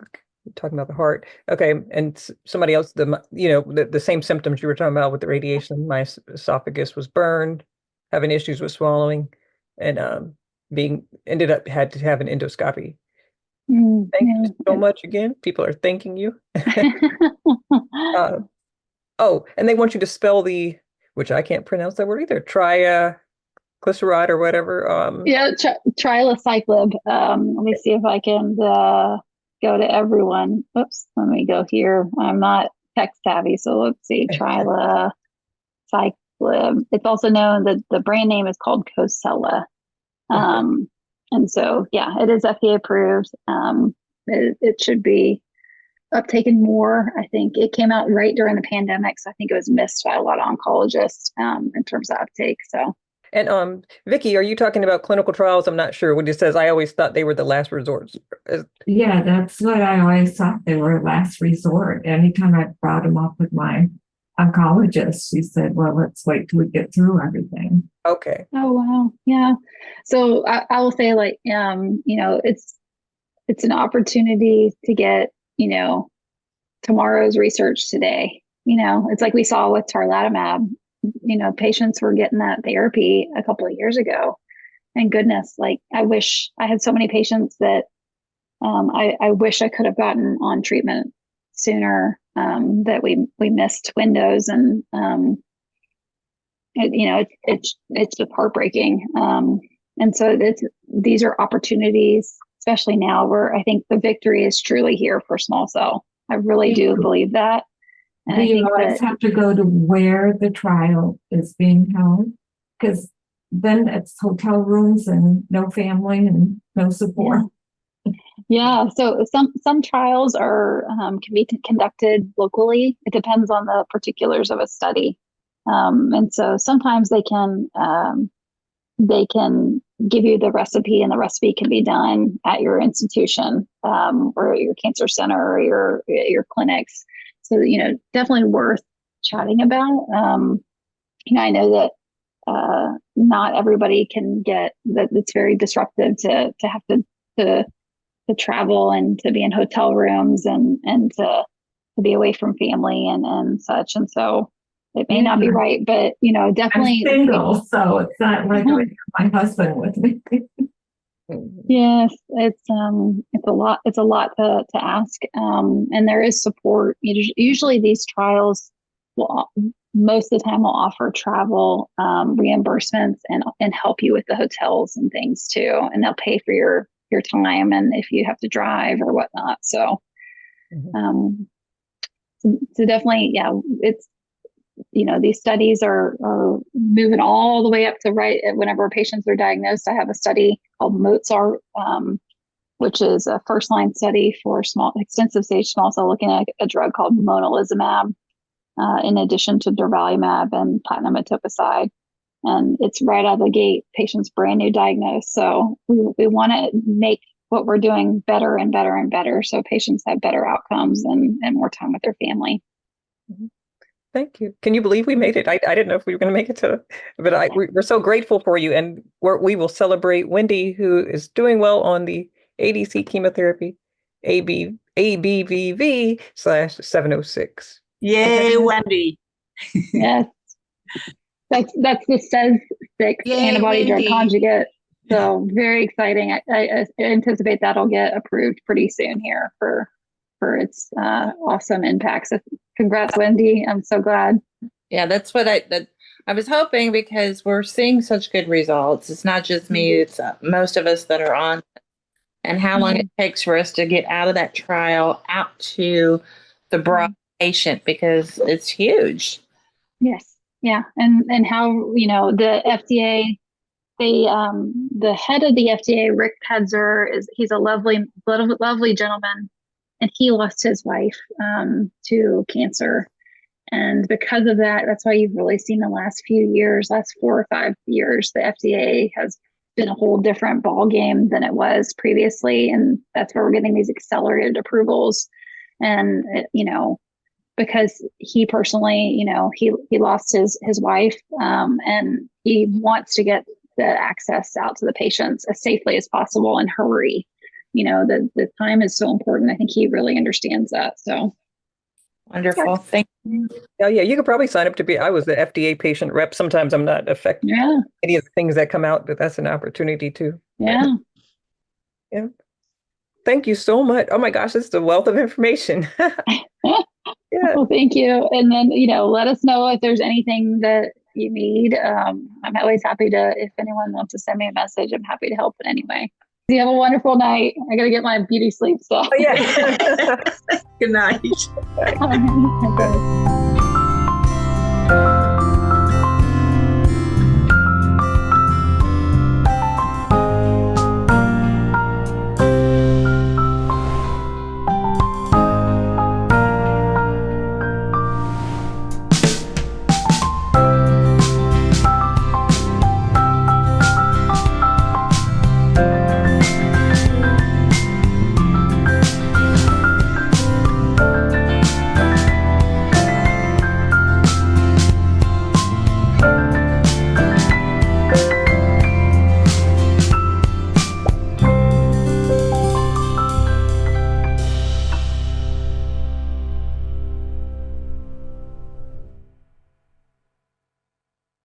talking about the heart. Okay, and somebody else, the same symptoms you were talking about with the radiation. My esophagus was burned, having issues with swallowing, and had to have an endoscopy. Thank you so much again. People are thanking you. And they want you to spell which I can't pronounce that word either. Triglyceride or whatever. Trilaciclib. Let me see if I can go to everyone. Oops, let me go here. I'm not tech savvy, so let's see. Trilaciclib. It's also known that the brand name is called Cosela. And so, yeah, it is FDA approved. It should be uptaken more. I think it came out right during the pandemic, so I think it was missed by a lot of oncologists in terms of uptake. So. And Vicki, are you talking about clinical trials? I'm not sure. When it says, I always thought they were the last resort. Yeah, that's what I always thought, they were last resort. Anytime I brought them up with my oncologist, she said, well, let's wait till we get through everything. Okay. Oh, wow. Yeah. So I will say, like, it's an opportunity to get, tomorrow's research today. It's like we saw with tarlatamab. Patients were getting that therapy a couple of years ago. And goodness, like, I wish I had so many patients that I wish I could have gotten on treatment sooner, that we missed windows, and it's just heartbreaking. And so these are opportunities, especially now, where I think the victory is truly here for small cell. I really do believe that. And do you always have to go to where the trial is being held? Because then it's hotel rooms and no family and no support. Yeah. So some trials can be conducted locally. It depends on the particulars of a study. And so sometimes they can give you the recipe, and the recipe can be done at your institution, or your cancer center, or your clinics. So, definitely worth chatting about. I know that not everybody can get that. It's very disruptive to have to travel and to be in hotel rooms and to be away from family and such. And so it may not be right, but definitely. I'm single, so it's not like I have my husband with me. Yes, it's a lot. It's a lot to ask, and there is support. Usually, these trials will most of the time will offer travel reimbursements and help you with the hotels and things too, and they'll pay for your time and if you have to drive or whatnot. So, so definitely, yeah, it's. These studies are moving all the way up to right whenever patients are diagnosed. I have a study called Mozart, which is a first-line study for extensive stage small cell, looking at a drug called monalizumab, in addition to durvalumab and platinum etoposide. And it's right out of the gate, patients brand new diagnosed. So we want to make what we're doing better and better and better, so patients have better outcomes and more time with their family. Thank you. Can you believe we made it? I didn't know if we were going to make it but we're so grateful for you. And we will celebrate Wendy, who is doing well on the ADC chemotherapy, ABVV/706. Yay, Wendy. Yes. That's the SEZ6 antibody drug conjugate. So very exciting. I anticipate that'll get approved pretty soon here for its awesome impact. So congrats, Wendy. I'm so glad. Yeah, that's what I was hoping, because we're seeing such good results. It's not just me, it's most of us that are on, and how long it takes for us to get out of that trial out to the broad patient, because it's huge. Yes. Yeah. And how, the FDA, the head of the FDA, Rick Pedzer, he's a lovely gentleman. And he lost his wife to cancer. And because of that, that's why you've really seen the last 4 or 5 years, the FDA has been a whole different ball game than it was previously. And that's where we're getting these accelerated approvals. And, because he personally, he lost his wife, and he wants to get the access out to the patients as safely as possible and hurry. The time is so important. I think he really understands that. So wonderful. Thank you. Yeah, you could probably sign up to be. I was the FDA patient rep. Sometimes I'm not affected yeah, any of the things that come out, but that's an opportunity too. yeah. Yeah. Thank you so much. Oh my gosh, this is a wealth of information. Yeah. Well, thank you. And then, let us know if there's anything that you need. I'm always happy to, if anyone wants to send me a message, I'm happy to help in any way. You have a wonderful night. I got to get my beauty sleep. So, Oh, yeah. Good night. Okay.